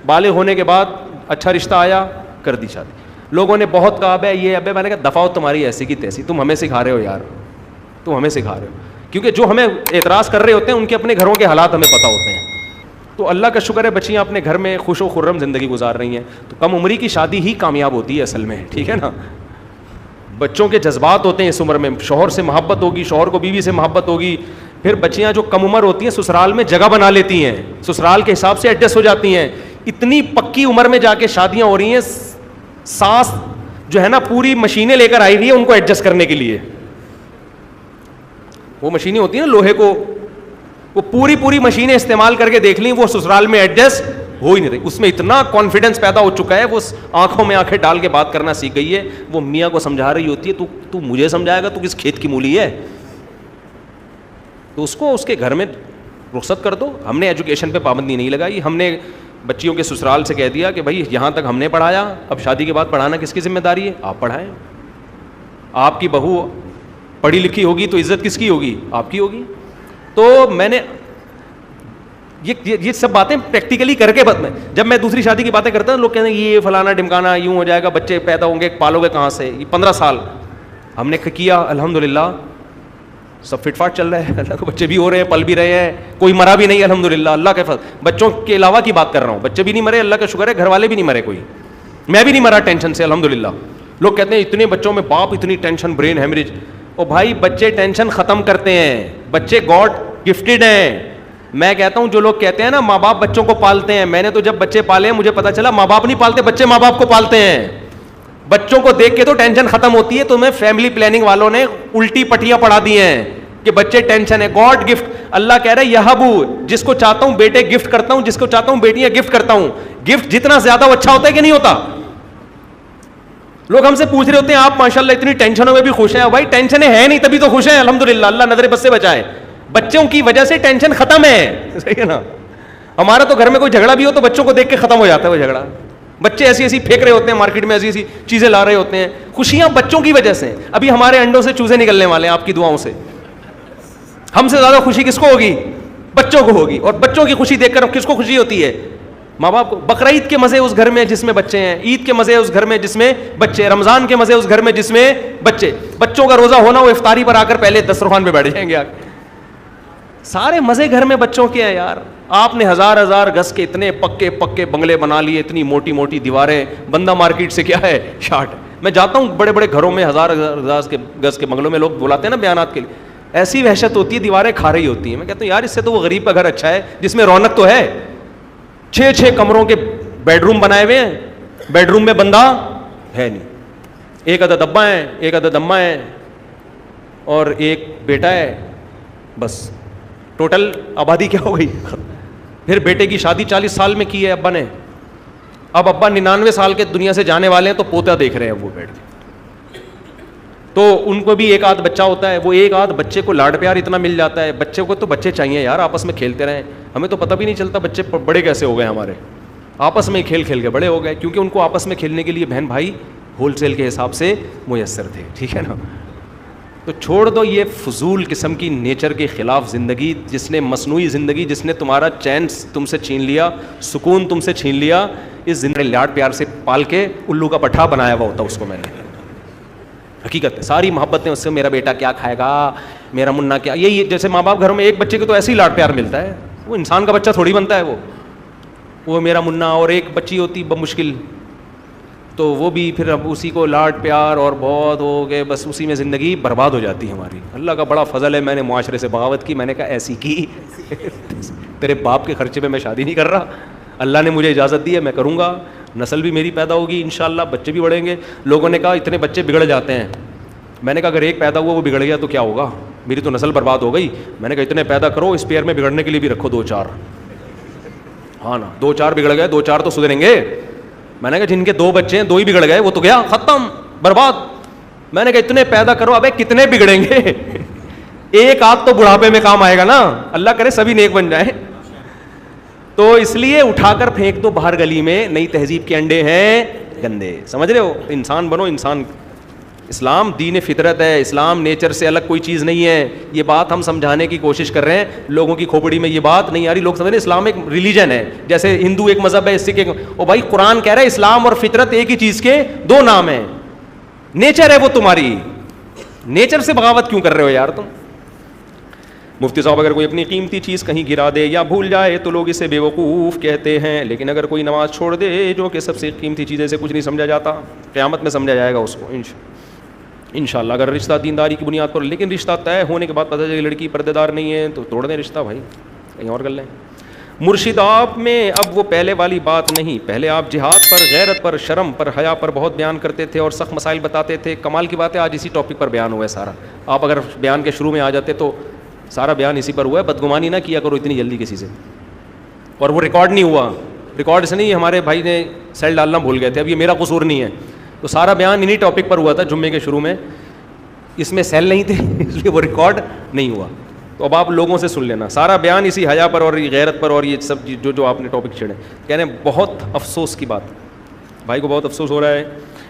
بالغ ہونے کے بعد اچھا رشتہ آیا, کر دی شادی. لوگوں نے بہت کہا ابے یہ, ابے میں نے کہا دفعہ تمہاری ایسی کی تیسی, تم ہمیں سکھا رہے ہو یار, تم ہمیں سکھا رہے ہو. کیونکہ جو ہمیں اعتراض کر رہے ہوتے ہیں ان کے اپنے گھروں کے حالات ہمیں پتہ ہوتے ہیں. تو اللہ کا شکر ہے بچیاں اپنے گھر میں خوش و خرم زندگی گزار رہی ہیں. تو کم عمری کی شادی ہی کامیاب ہوتی ہے اصل میں, ٹھیک ہے نا. بچوں کے جذبات ہوتے ہیں اس عمر میں, شوہر سے محبت ہوگی, شوہر کو بیوی سے محبت ہوگی, پھر بچیاں جو کم عمر ہوتی ہیں سسرال میں جگہ بنا لیتی ہیں, سسرال کے حساب سے ایڈجسٹ ہو جاتی ہیں, اتنی پکی عمر میں جا کے شادیاں ہو رہی ہیں, ساس جو ہے نا پوری مشینیں لے کر آئی ہوئی ہیں ان کو ایڈجسٹ کرنے کے لیے. وہ مشینیں ہوتی ہیں نا لوہے کو, وہ پوری مشینیں استعمال کر کے دیکھ لیں, وہ سسرال میں ایڈجسٹ ہو ہی نہیں رہی. اس میں اتنا کانفیڈنس پیدا ہو چکا ہے, وہ آنکھوں میں آنکھیں ڈال کے بات کرنا سیکھ گئی ہے. وہ میاں کو سمجھا رہی ہوتی ہے, تو مجھے سمجھائے گا, تو کس کھیت کی مولی ہے, تو اس کو اس کے گھر میں رخصت کر دو. ہم نے ایجوکیشن پہ پابندی نہیں لگائی, ہم نے بچیوں کے سسرال سے کہہ دیا کہ بھائی یہاں تک ہم نے پڑھایا, اب شادی کے بعد پڑھانا کس کی ذمہ داری ہے, آپ پڑھائیں. آپ کی بہو پڑھی لکھی ہوگی تو عزت کس کی ہوگی, آپ کی ہوگی. تو میں نے یہ سب باتیں پریکٹیکلی کر کے جب میں دوسری شادی کی باتیں کرتا ہوں, لوگ کہتے ہیں یہ فلانا ڈمکانا, یوں ہو جائے گا, بچے پیدا ہوں گے, پالو گے کہاں سے, یہ 15 سال ہم نے کیا, الحمدللہ سب فٹ فاٹ چل رہا ہے, اللہ کے بچے بھی ہو رہے ہیں, پل بھی رہے ہیں, کوئی مرا بھی نہیں الحمدللہ, اللہ کے فضل. بچوں کے علاوہ کی بات کر رہا ہوں, بچے بھی نہیں مرے, اللہ کا شکر ہے, گھر والے بھی نہیں مرے, کوئی میں بھی نہیں مرا ٹینشن سے الحمدللہ. لوگ کہتے ہیں اتنے بچوں میں باپ اتنی ٹینشن, برین ہیمریج. او بھائی بچے ٹینشن ختم کرتے ہیں, بچے گاڈ گفٹڈ ہیں. میں کہتا ہوں جو لوگ کہتے ہیں نا ماں باپ بچوں کو پالتے ہیں, میں نے تو جب بچے پالے ہیں مجھے پتا چلا ماں باپ نہیں پالتے, بچے ماں باپ کو پالتے ہیں. بچوں کو دیکھ کے تو ٹینشن ختم ہوتی ہے. تو میں فیملی پلاننگ والوں نے الٹی پٹیاں پڑھا دی ہیں کہ بچے ٹینشن ہے, گاڈ گفٹ. اللہ کہہ رہا ہے یہبو, جس کو چاہتا ہوں بیٹے گفٹ کرتا ہوں, جس کو چاہتا ہوں بیٹیاں گفٹ کرتا ہوں. گفٹ جتنا زیادہ وہ اچھا ہوتا ہے کہ نہیں ہوتا. لوگ ہم سے پوچھ رہے ہوتے ہیں آپ ماشاءاللہ اتنی ٹینشنوں میں بھی خوش ہیں. بھائی ٹینشنیں ہیں نہیں تبھی تو خوش ہیں الحمدللہ, اللہ نظر بد سے بچائے. بچوں کی وجہ سے ٹینشن ختم ہے, صحیح ہے نا. ہمارا تو گھر میں کوئی جھگڑا بھی ہو تو بچوں کو دیکھ کے ختم ہو جاتا ہے وہ جھگڑا. بچے ایسی ایسی پھینک رہے ہوتے ہیں مارکیٹ میں, ایسی ایسی چیزیں لا رہے ہوتے ہیں, خوشیاں بچوں کی وجہ سے. ابھی ہمارے انڈوں سے چوزے نکلنے والے ہیں آپ کی دعاؤں سے. ہم سے زیادہ خوشی کس کو ہوگی, بچوں کو ہوگی. اور بچوں کی خوشی دیکھ کر کس کو خوشی ہوتی ہے, ماں باپ کو. بقرعید کے مزے اس گھر میں جس میں بچے ہیں, عید کے مزے اس گھر میں جس میں بچے, رمضان کے مزے اس گھر میں جس میں بچے. بچوں کا روزہ ہونا, وہ افطاری پر آ کر پہلے دسترخوان پہ بیٹھ جائیں گے. سارے مزے گھر میں بچوں کے ہیں یار. آپ نے ہزار گز کے اتنے پکے پکے بنگلے بنا لیے, اتنی موٹی موٹی دیواریں, بندہ مارکیٹ سے کیا ہے شارٹ. میں جاتا ہوں بڑے بڑے گھروں میں, ہزار گز کے بنگلوں میں, لوگ بلاتے ہیں نا بیانات کے لیے, ایسی وحشت ہوتی ہے, دیواریں کھا رہی ہوتی ہیں. میں کہتا ہوں یار اس سے تو وہ غریب کا گھر اچھا ہے جس میں رونق تو ہے. 6 کمروں کے بیڈ روم بنائے ہوئے ہیں, بیڈ روم میں بندہ ہے نہیں. 1 عدد ابا ہیں, 1 عدد اماں ہیں, اور 1 بیٹا ہے, بس ٹوٹل آبادی کیا ہو گئی. پھر بیٹے کی شادی 40 سال میں کی ہے ابا نے, اب ابا 99 سال کے دنیا سے جانے والے ہیں, تو پوتا دیکھ رہے ہیں وہ بیٹھ کے. تو ان کو بھی 1 آدھ بچہ ہوتا ہے, وہ 1 آدھ بچے کو لاڈ پیار اتنا مل جاتا ہے. بچے کو تو بچے چاہیے یار, آپس میں کھیلتے رہیں. ہمیں تو پتہ بھی نہیں چلتا بچے بڑے کیسے ہو گئے ہمارے, آپس میں کھیل کھیل کے بڑے ہو گئے, کیونکہ ان کو آپس میں کھیلنے کے لیے بہن بھائی ہول سیل کے حساب سے میسر تھے. ٹھیک ہے نا. تو چھوڑ دو یہ فضول قسم کی نیچر کے خلاف زندگی, جس نے مصنوعی زندگی, جس نے تمہارا چین تم سے چھین لیا, سکون تم سے چھین لیا. اس زندگی لاڈ پیار سے پال کے الو کا پٹھا بنایا ہوا ہوتا اس کو میں نے. حقیقت ہے ساری محبتیں اس سے, میرا بیٹا کیا کھائے گا, میرا منا کیا. یہی جیسے ماں باپ گھروں میں ایک بچے کو تو ایسے ہی لاڈ پیار ملتا ہے, وہ انسان کا بچہ تھوڑی بنتا ہے وہ میرا منا. اور ایک بچی ہوتی بمشکل, تو وہ بھی پھر اب اسی کو لاڈ پیار اور بہت ہو گئے, بس اسی میں زندگی برباد ہو جاتی ہے ہماری. اللہ کا بڑا فضل ہے, میں نے معاشرے سے بغاوت کی. میں نے کہا ایسی کی تیرے باپ کے خرچے پہ میں شادی نہیں کر رہا, اللہ نے مجھے اجازت دی ہے, میں کروں گا. نسل بھی میری پیدا ہوگی انشاءاللہ, بچے بھی بڑھیں گے. لوگوں نے کہا اتنے بچے بگڑ جاتے ہیں. میں نے کہا اگر ایک پیدا ہوا وہ بگڑ گیا تو کیا ہوگا, میری تو نسل برباد ہو گئی. میں نے کہا اتنے پیدا کرو, اس پیئر میں بگڑنے کے لیے بھی رکھو 2-4. ہاں نا, 2-4 بگڑ گئے, 2-4 تو سدھریں گے. میں نے کہا جن کے 2 بچے ہیں 2 ہی بگڑ گئے, وہ تو گیا ختم برباد. میں نے کہا اتنے پیدا کرو, ابے کتنے بگڑیں گے, 1 آدھ تو بڑھاپے میں کام آئے گا نا. اللہ کرے سبھی نیک بن جائیں. تو اس لیے اٹھا کر پھینک دو باہر گلی میں, نئی تہذیب کے انڈے ہیں گندے. سمجھ رہے ہو, انسان بنو انسان. اسلام دین فطرت ہے, اسلام نیچر سے الگ کوئی چیز نہیں ہے. یہ بات ہم سمجھانے کی کوشش کر رہے ہیں, لوگوں کی کھوپڑی میں یہ بات نہیں آ رہی. لوگ سمجھ رہے ہیں اسلام ایک ریلیجن ہے, جیسے ہندو ایک مذہب ہے, سکھ ایک. او بھائی قرآن کہہ رہا ہے اسلام اور فطرت ایک ہی چیز کے 2 نام ہیں. نیچر ہے وہ تمہاری, نیچر سے بغاوت کیوں کر رہے ہو یار تم. مفتی صاحب اگر کوئی اپنی قیمتی چیز کہیں گرا دے یا بھول جائے تو لوگ اسے بیوقوف کہتے ہیں, لیکن اگر کوئی نماز چھوڑ دے جو کہ سب سے قیمتی چیزیں سے کچھ نہیں سمجھا جاتا, قیامت میں سمجھا جائے گا اس کو انشاءاللہ اگر رشتہ دینداری کی بنیاد پر، لیکن رشتہ طے ہونے کے بعد پتہ چلے لڑکی پردے دار نہیں ہے تو توڑ دیں رشتہ بھائی، کہیں اور کر لیں. مرشد آپ میں اب وہ پہلے والی بات نہیں. پہلے آپ جہاد پر، غیرت پر، شرم پر، حیا پر بہت بیان کرتے تھے اور سخت مسائل بتاتے تھے. کمال کی بات ہے آج اسی ٹاپک پر بیان ہوا ہے سارا. آپ اگر بیان کے شروع میں آ جاتے تو سارا بیان اسی پر ہوا ہے. بدگمانی نہ کیا کرو اتنی جلدی کسی سے. اور وہ ریکارڈ نہیں ہوا، ریکارڈ سے نہیں، ہمارے بھائی نے سیل ڈالنا بھول گئے تھے. اب یہ میرا قصور نہیں ہے. تو سارا بیان انہی ٹاپک پر ہوا تھا جمعے کے شروع میں. اس میں سیل نہیں تھے اس لیے وہ ریکارڈ نہیں ہوا. تو اب آپ لوگوں سے سن لینا. سارا بیان اسی حیا پر اور غیرت پر اور یہ سب جو آپ نے ٹاپک چھیڑے. کہہ رہے ہیں بہت افسوس کی بات، بھائی کو بہت افسوس ہو رہا ہے.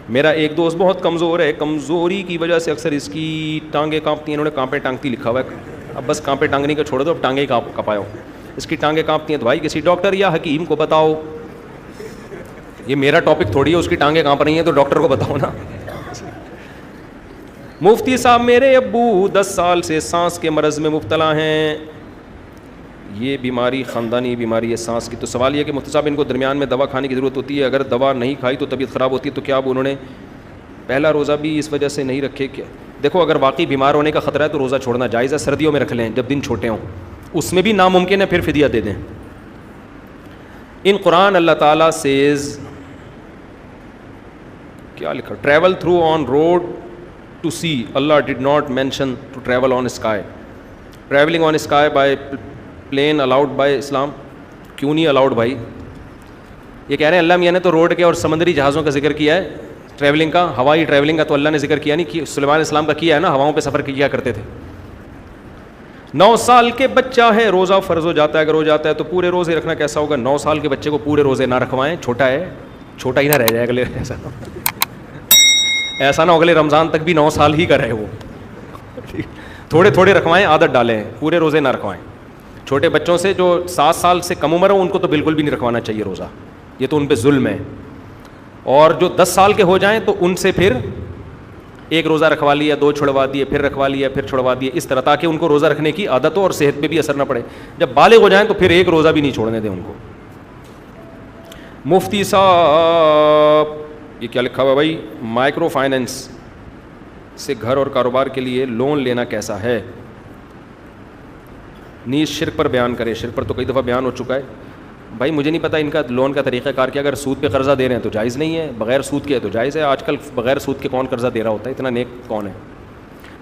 میرا ایک دوست بہت کمزور ہے، کمزوری کی وجہ سے اکثر اس کی ٹانگیں کانپتی ہیں. انہوں نے کانپے ٹانگتی لکھا ہوا ہے. اب بس کانپے ٹانگنے کا چھوڑ دو، اب ٹانگیں ہی کپاؤ. اس کی ٹانگیں کانپتی ہیں تو بھائی کسی ڈاکٹر یا حکیم کو بتاؤ. یہ میرا ٹاپک تھوڑی ہے، اس کی ٹانگیں کانپ رہی ہیں تو ڈاکٹر کو بتاؤ نا. مفتی صاحب میرے ابو 10 سال سے سانس کے مرض میں مبتلا ہیں. یہ بیماری خاندانی بیماری ہے سانس کی. تو سوال یہ کہ مفتی صاحب ان کو درمیان میں دوا کھانے کی ضرورت ہوتی ہے؟ اگر دوا نہیں کھائی تو طبیعت خراب ہوتی ہے تو کیا اب انہوں نے پہلا روزہ بھی اس وجہ سے نہیں رکھے؟ کیا دیکھو اگر واقعی بیمار ہونے کا خطرہ ہے تو روزہ چھوڑنا جائز ہے. سردیوں میں رکھ لیں جب دن چھوٹے ہوں، اس میں بھی ناممکن ہے پھر فدیہ دے دیں. ان قرآن اللہ تعالیٰ سیز کیا لکھا، travel through on road to sea. اللہ did not mention to travel on sky. Travelling on sky by plane allowed by اسلام. کیوں نہیں الاؤڈ بھائی؟ یہ کہہ رہے ہیں اللہ میاں نے تو روڈ کے اور سمندری جہازوں کا ذکر کیا ہے، ٹریولنگ کا، ہوائی ٹریولنگ کا تو اللہ نے ذکر کیا نہیں. سلیمان علیہ السلام کا کیا ہے نا، ہواؤں پہ سفر کیا کرتے تھے. 9 سال کے بچہ ہے، روزہ فرض ہو جاتا ہے، اگر ہو جاتا ہے تو پورے روزے رکھنا کیسا ہوگا؟ 9 سال کے بچے کو پورے روزے نہ رکھوائیں، چھوٹا ہے، چھوٹا ہی نہ رہ جائے اگلے. ایسا نہ اگلے رمضان تک بھی 9 سال ہی کا رہے وہ. تھوڑے تھوڑے رکھوائیں، عادت ڈالیں، پورے روزے نہ رکھوائیں. چھوٹے بچوں سے جو 7 سال سے کم عمر ہو ان کو تو بالکل بھی نہیں رکھوانا چاہیے روزہ، یہ تو ان پہ ظلم ہے. اور جو 10 سال کے ہو جائیں تو ان سے پھر ایک روزہ رکھوا لیا، 2 چھڑوا دیے، پھر رکھوا لیا، پھر چھڑوا دیے، اس طرح تاکہ ان کو روزہ رکھنے کی عادت ہو اور صحت پہ بھی اثر نہ پڑے. جب بالغ ہو جائیں تو پھر ایک روزہ بھی نہیں چھوڑنے دیں ان کو. مفتی صاحب یہ کیا لکھا ہوا بھائی، مائکرو فائننس سے گھر اور کاروبار کے لیے لون لینا کیسا ہے؟ نیز شرک پر بیان کرے. شرک پر تو کئی دفعہ بیان ہو چکا ہے بھائی. مجھے نہیں پتہ ان کا لون کا طریقہ کار کیا. اگر سود پہ قرضہ دے رہے ہیں تو جائز نہیں ہے، بغیر سود کے ہے تو جائز ہے. آج کل بغیر سود کے کون قرضہ دے رہا ہوتا ہے، اتنا نیک کون ہے؟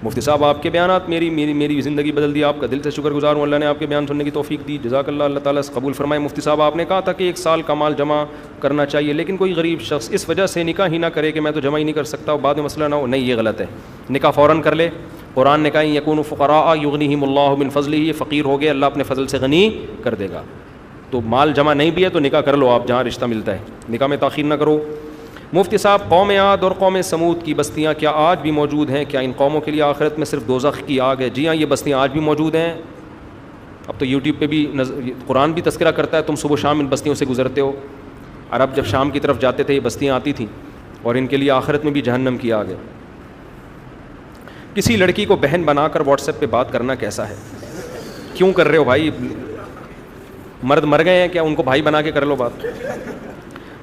مفتی صاحب آپ کے بیانات میری زندگی بدل دی. آپ کا دل سے شکر گزار ہوں، اللہ نے آپ کے بیان سننے کی توفیق دی، جزاک اللہ. اللہ تعالیٰ سے قبول فرمائے. مفتی صاحب آپ نے کہا تھا کہ 1 سال کا مال جمع کرنا چاہیے، لیکن کوئی غریب شخص اس وجہ سے نکاح ہی نہ کرے کہ میں تو جمع ہی نہیں کر سکتا اور بعد میں مسئلہ نہ ہو. نہیں، یہ غلط ہے. نکاح فوراً کر لے. قرآن نے کہا یکونوا فقراء یغنیہم اللہ من فضلہ. یہ فقیر ہو گئے، اللہ اپنے فضل سے غنی کر دے گا. تو مال جمع نہیں بھی ہے تو نکاح کر لو آپ جہاں رشتہ ملتا ہے، نکاح میں تاخیر نہ کرو. مفتی صاحب قوم عاد اور قوم سمود کی بستیاں کیا آج بھی موجود ہیں؟ کیا ان قوموں کے لیے آخرت میں صرف دوزخ کی آگ ہے؟ جی ہاں، یہ بستیاں آج بھی موجود ہیں. اب تو یوٹیوب پہ بھی قرآن بھی تذکرہ کرتا ہے، تم صبح و شام ان بستیوں سے گزرتے ہو. عرب جب شام کی طرف جاتے تھے یہ بستیاں آتی تھیں اور ان کے لیے آخرت میں بھی جہنم کی آگ ہے. کسی لڑکی کو بہن بنا کر واٹس ایپ پہ بات کرنا کیسا ہے؟ کیوں کر رہے ہو بھائی؟ مرد مر گئے ہیں کیا؟ ان کو بھائی بنا کے کر لو بات.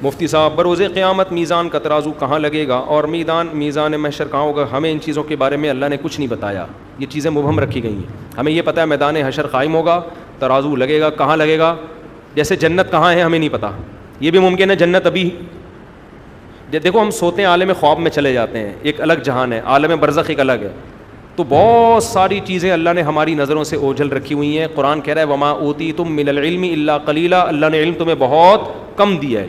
مفتی صاحب بروز قیامت میزان کا ترازو کہاں لگے گا اور میزان محشر کہاں ہوگا؟ ہمیں ان چیزوں کے بارے میں اللہ نے کچھ نہیں بتایا، یہ چیزیں مبہم رکھی گئی ہیں. ہمیں یہ پتہ ہے میدان حشر قائم ہوگا، ترازو لگے گا. کہاں لگے گا؟ جیسے جنت کہاں ہے ہمیں نہیں پتہ. یہ بھی ممکن ہے جنت ابھی، دیکھو ہم سوتے ہیں عالم خواب میں چلے جاتے ہیں، ایک الگ جہان ہے، عالم برزخ ایک الگ ہے. تو بہت ساری چیزیں اللہ نے ہماری نظروں سے اوجھل رکھی ہوئی ہیں. قرآن کہہ رہا ہے وما اوتیتم من العلم الا قلیلا. اللہ نے علم تمہیں بہت کم دیا ہے.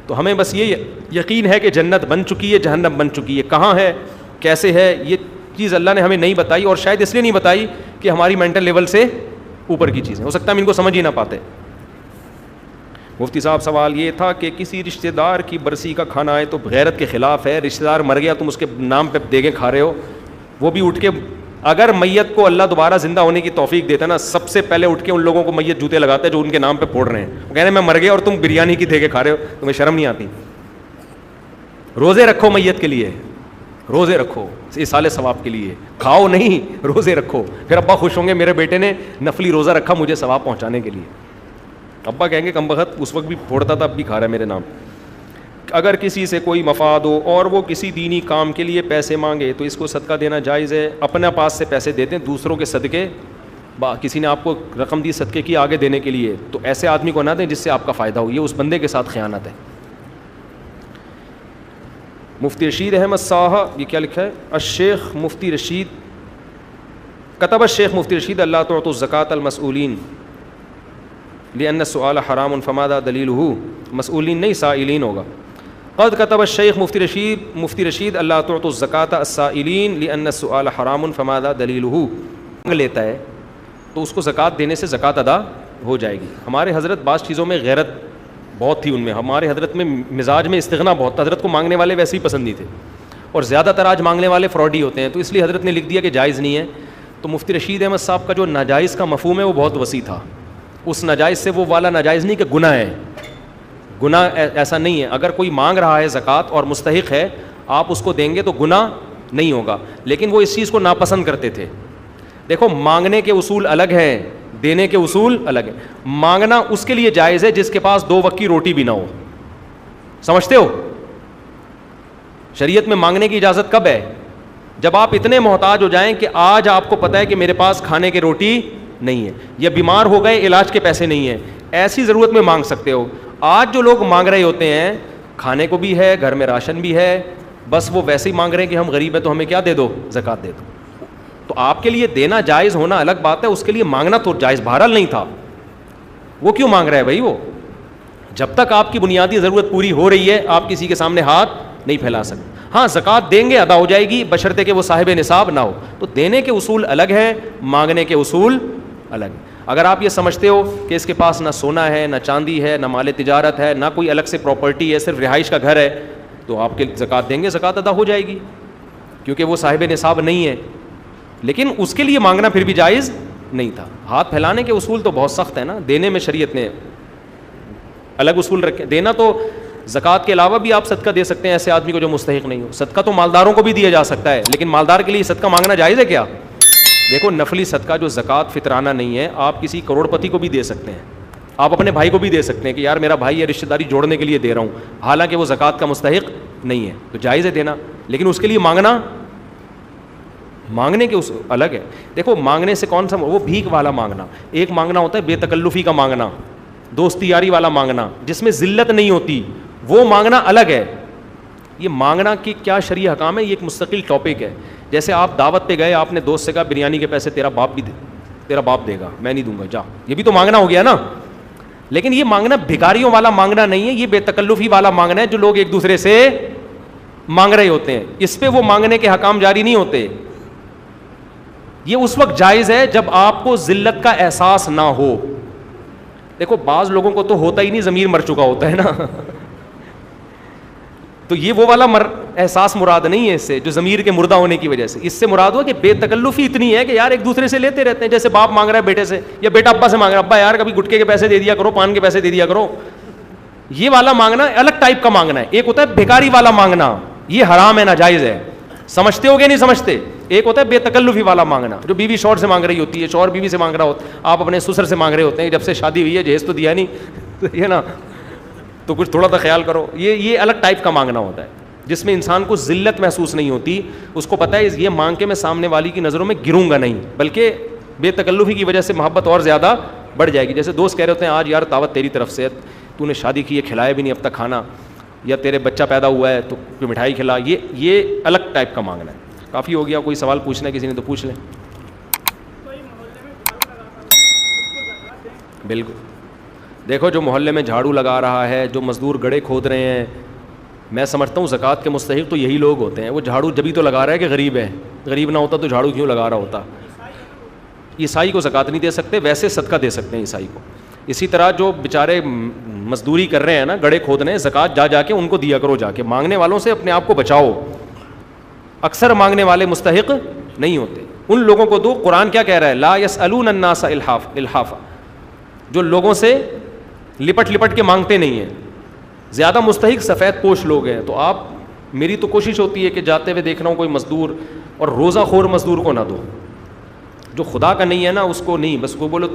تو ہمیں بس یہ یقین ہے کہ جنت بن چکی ہے، جہنم بن چکی ہے. کہاں ہے، کیسے ہے، یہ چیز اللہ نے ہمیں نہیں بتائی، اور شاید اس لیے نہیں بتائی کہ ہماری مینٹل لیول سے اوپر کی چیزیں، ہو سکتا ہے ہم ان کو سمجھ ہی نہ پاتے. مفتی صاحب سوال یہ تھا کہ کسی رشتہ دار کی برسی کا کھانا آئے تو غیرت کے خلاف ہے. رشتہ دار مر گیا، تم اس کے نام پہ دیگیں کھا رہے ہو. وہ بھی اٹھ کے، اگر میت کو اللہ دوبارہ زندہ ہونے کی توفیق دیتا ہے نا، سب سے پہلے اٹھ کے ان لوگوں کو میت جوتے لگاتا ہے جو ان کے نام پہ پھوڑ رہے ہیں. وہ کہہ رہے ہیں میں مر گیا اور تم بریانی کی دیگیں کھا رہے ہو، تمہیں شرم نہیں آتی؟ روزے رکھو میت کے لیے، روزے رکھو اس سال ثواب کے لیے. کھاؤ نہیں، روزے رکھو. پھر ابا خوش ہوں گے میرے بیٹے نے نفلی روزہ رکھا مجھے ثواب پہنچانے کے لیے. ابا کہیں گے کم بخت اس وقت بھی پھوڑتا تھا اب بھی کھا رہا ہے میرے نام. اگر کسی سے کوئی مفاد ہو اور وہ کسی دینی کام کے لیے پیسے مانگے تو اس کو صدقہ دینا جائز ہے. اپنے پاس سے پیسے دیتے ہیں, دوسروں کے صدقے, کسی نے آپ کو رقم دی صدقے کی آگے دینے کے لیے, تو ایسے آدمی کو نہ دیں جس سے آپ کا فائدہ ہو, یہ اس بندے کے ساتھ خیانت ہے. مفتی رشید احمد صاحب, یہ کیا لکھا ہے, الشیخ مفتی رشید, کتب الشیخ مفتی رشید اللہ تعطوا الزکاۃ المسئولین لأن السؤال حرام فماذا دلیلہ, مسئولین نہیں سائلین ہوگا. قد کتب الشیخ مفتی رشید اللہ تعطوا الزکاۃ السائلین لأن السؤال حرام فماذا دلیلہ. لیتا ہے تو اس کو زکوٰۃ دینے سے زکوٰۃ ادا ہو جائے گی. ہمارے حضرت بعض چیزوں میں غیرت بہت تھی, ان میں ہمارے حضرت میں مزاج میں استغنا بہت تھا. حضرت کو مانگنے والے ویسے ہی پسند نہیں تھے, اور زیادہ تر آج مانگنے والے فراڈی ہوتے ہیں, تو اس لیے حضرت نے لکھ دیا کہ جائز نہیں ہے. تو مفتی رشید احمد صاحب کا جو ناجائز کا مفہوم ہے وہ بہت وسیع تھا. اس ناجائز سے وہ والا ناجائز نہیں کہ گناہ ہے, گناہ ایسا نہیں ہے. اگر کوئی مانگ رہا ہے زکوٰۃ اور مستحق ہے, آپ اس کو دیں گے تو گناہ نہیں ہوگا, لیکن وہ اس چیز کو ناپسند کرتے تھے. دیکھو مانگنے کے اصول الگ ہیں, دینے کے اصول الگ ہیں. مانگنا اس کے لیے جائز ہے جس کے پاس 2 وقت کی روٹی بھی نہ ہو. سمجھتے ہو شریعت میں مانگنے کی اجازت کب ہے؟ جب آپ اتنے محتاج ہو جائیں کہ آج آپ کو پتہ ہے کہ میرے پاس کھانے کی روٹی نہیں ہے, یا بیمار ہو گئے علاج کے پیسے نہیں ہیں, ایسی ضرورت میں مانگ سکتے ہو. آج جو لوگ مانگ رہے ہوتے ہیں, کھانے کو بھی ہے, گھر میں راشن بھی ہے, بس وہ ویسے ہی مانگ رہے ہیں کہ ہم غریب ہیں تو ہمیں کیا دے دو, زکوٰۃ دے دو. تو آپ کے لیے دینا جائز ہونا الگ بات ہے, اس کے لیے مانگنا تو جائز بہرحال نہیں تھا. وہ کیوں مانگ رہا ہے بھائی؟ وہ جب تک آپ کی بنیادی ضرورت پوری ہو رہی ہے آپ کسی کے سامنے ہاتھ نہیں پھیلا سکتے. ہاں زکوٰۃ دیں گے ادا ہو جائے گی بشرطے کہ وہ صاحب نصاب نہ ہو. تو دینے کے اصول الگ ہیں, مانگنے کے اصول الگ ہیں. اگر آپ یہ سمجھتے ہو کہ اس کے پاس نہ سونا ہے, نہ چاندی ہے, نہ مال تجارت ہے, نہ کوئی الگ سے پراپرٹی ہے, صرف رہائش کا گھر ہے, تو آپ کے زکوٰۃ دیں گے, زکوٰۃ ادا ہو جائے گی کیونکہ وہ صاحب نصاب نہیں ہے. لیکن اس کے لیے مانگنا پھر بھی جائز نہیں تھا. ہاتھ پھیلانے کے اصول تو بہت سخت ہے نا, دینے میں شریعت نے الگ اصول رکھے. دینا تو زکوٰۃ کے علاوہ بھی آپ صدقہ دے سکتے ہیں ایسے آدمی کو جو مستحق نہیں ہو. صدقہ تو مالداروں کو بھی دیا جا سکتا ہے, لیکن مالدار کے لیے صدقہ مانگنا جائز ہے کیا؟ دیکھو نفلی صدقہ جو زکوٰۃ فطرانہ نہیں ہے, آپ کسی کروڑ پتی کو بھی دے سکتے ہیں, آپ اپنے بھائی کو بھی دے سکتے ہیں کہ یار میرا بھائی ہے, رشتہ داری جوڑنے کے لیے دے رہا ہوں, حالانکہ وہ زکوٰۃ کا مستحق نہیں ہے, تو جائز ہے دینا. لیکن اس کے لیے مانگنے کے اس الگ ہے. دیکھو مانگنے سے کون سا, وہ بھیک والا مانگنا, ایک مانگنا ہوتا ہے بے تکلفی کا مانگنا, دوستی یاری والا مانگنا جس میں ذلت نہیں ہوتی, وہ مانگنا الگ ہے. یہ مانگنا کی کیا شرعی حکام ہے, یہ ایک مستقل ٹاپک ہے. جیسے آپ دعوت پہ گئے, آپ نے دوست سے کہا بریانی کے پیسے تیرا باپ دے گا, میں نہیں دوں گا, جا, یہ بھی تو مانگنا ہو گیا نا. لیکن یہ مانگنا بھکاریوں والا مانگنا نہیں ہے, یہ بے تکلفی والا مانگنا ہے جو لوگ ایک دوسرے سے مانگ رہے ہوتے ہیں. اس پہ وہ مانگنے کے حکام جاری نہیں ہوتے. یہ اس وقت جائز ہے جب آپ کو ذلت کا احساس نہ ہو. دیکھو بعض لوگوں کو تو ہوتا ہی نہیں, ضمیر مر چکا ہوتا ہے نا, تو یہ وہ والا احساس مراد نہیں ہے اس سے, جو ضمیر کے مردہ ہونے کی وجہ سے. اس سے مراد ہو کہ بے تکلفی اتنی ہے کہ یار ایک دوسرے سے لیتے رہتے ہیں, جیسے باپ مانگ رہا ہے بیٹے سے, یا بیٹا ابا سے مانگ رہا ہے, ابا یار کبھی گٹکے کے پیسے دے دیا کرو, پان کے پیسے دے دیا کرو. یہ والا مانگنا الگ ٹائپ کا مانگنا ہے. ایک ہوتا ہے بھکاری والا مانگنا, یہ حرام ہے, ناجائز ہے. سمجھتے ہو کہ نہیں سمجھتے؟ ایک ہوتا ہے بے تکلفی والا مانگنا, جو بیوی شوہر سے مانگ رہی ہوتی ہے, شوہر بیوی سے مانگ رہا ہوتا ہے, آپ اپنے سسر سے مانگ رہے ہوتے ہیں, جب سے شادی ہوئی ہے جہیز تو دیا نہیں, یہ نا, تو کچھ تھوڑا سا خیال کرو. یہ الگ ٹائپ کا مانگنا ہوتا ہے جس میں انسان کو ذلت محسوس نہیں ہوتی. اس کو پتہ ہے یہ مانگ کے میں سامنے والی کی نظروں میں گروں گا نہیں, بلکہ بے تکلفی کی وجہ سے محبت اور زیادہ بڑھ جائے گی. جیسے دوست کہہ رہے ہوتے ہیں آج یار دعوت تیری طرف سے, تو نے شادی کی ہے, کھلایا بھی نہیں اب تک کھانا, یا تیرے بچہ پیدا ہوا ہے تو کوئی مٹھائی کھلا. یہ الگ ٹائپ کا مانگنا ہے. کافی ہو گیا, کوئی سوال پوچھنا ہے کسی نے تو پوچھ لیں. بالکل. دیکھو جو محلے میں جھاڑو لگا رہا ہے, جو مزدور گڑھے کھود رہے ہیں, میں سمجھتا ہوں زکوٰۃ کے مستحق تو یہی لوگ ہوتے ہیں. وہ جھاڑو جبھی تو لگا رہا ہے کہ غریب ہے, غریب نہ ہوتا تو جھاڑو کیوں لگا رہا ہوتا. عیسائی کو زکوٰۃ نہیں دے سکتے, ویسے صدقہ دے سکتے ہیں عیسائی کو. اسی طرح جو بیچارے مزدوری کر رہے ہیں نا, گڑھے کھود رہے ہیں, زکوٰۃ جا کے ان کو دیا کرو. جا کے مانگنے والوں سے اپنے آپ کو بچاؤ. اکثر مانگنے والے مستحق نہیں ہوتے, ان لوگوں کو دو. قرآن کیا کہہ رہا ہے, لا یسألون الناس الحافا, جو لوگوں سے لپٹ لپٹ کے مانگتے نہیں ہیں. زیادہ مستحق سفید پوش لوگ ہیں. تو آپ, میری تو کوشش ہوتی ہے کہ جاتے ہوئے دیکھ رہا ہوں کوئی مزدور, اور روزہ خور مزدور کو نہ دو. جو خدا کا نہیں ہے نا اس کو نہیں, بس کو بولو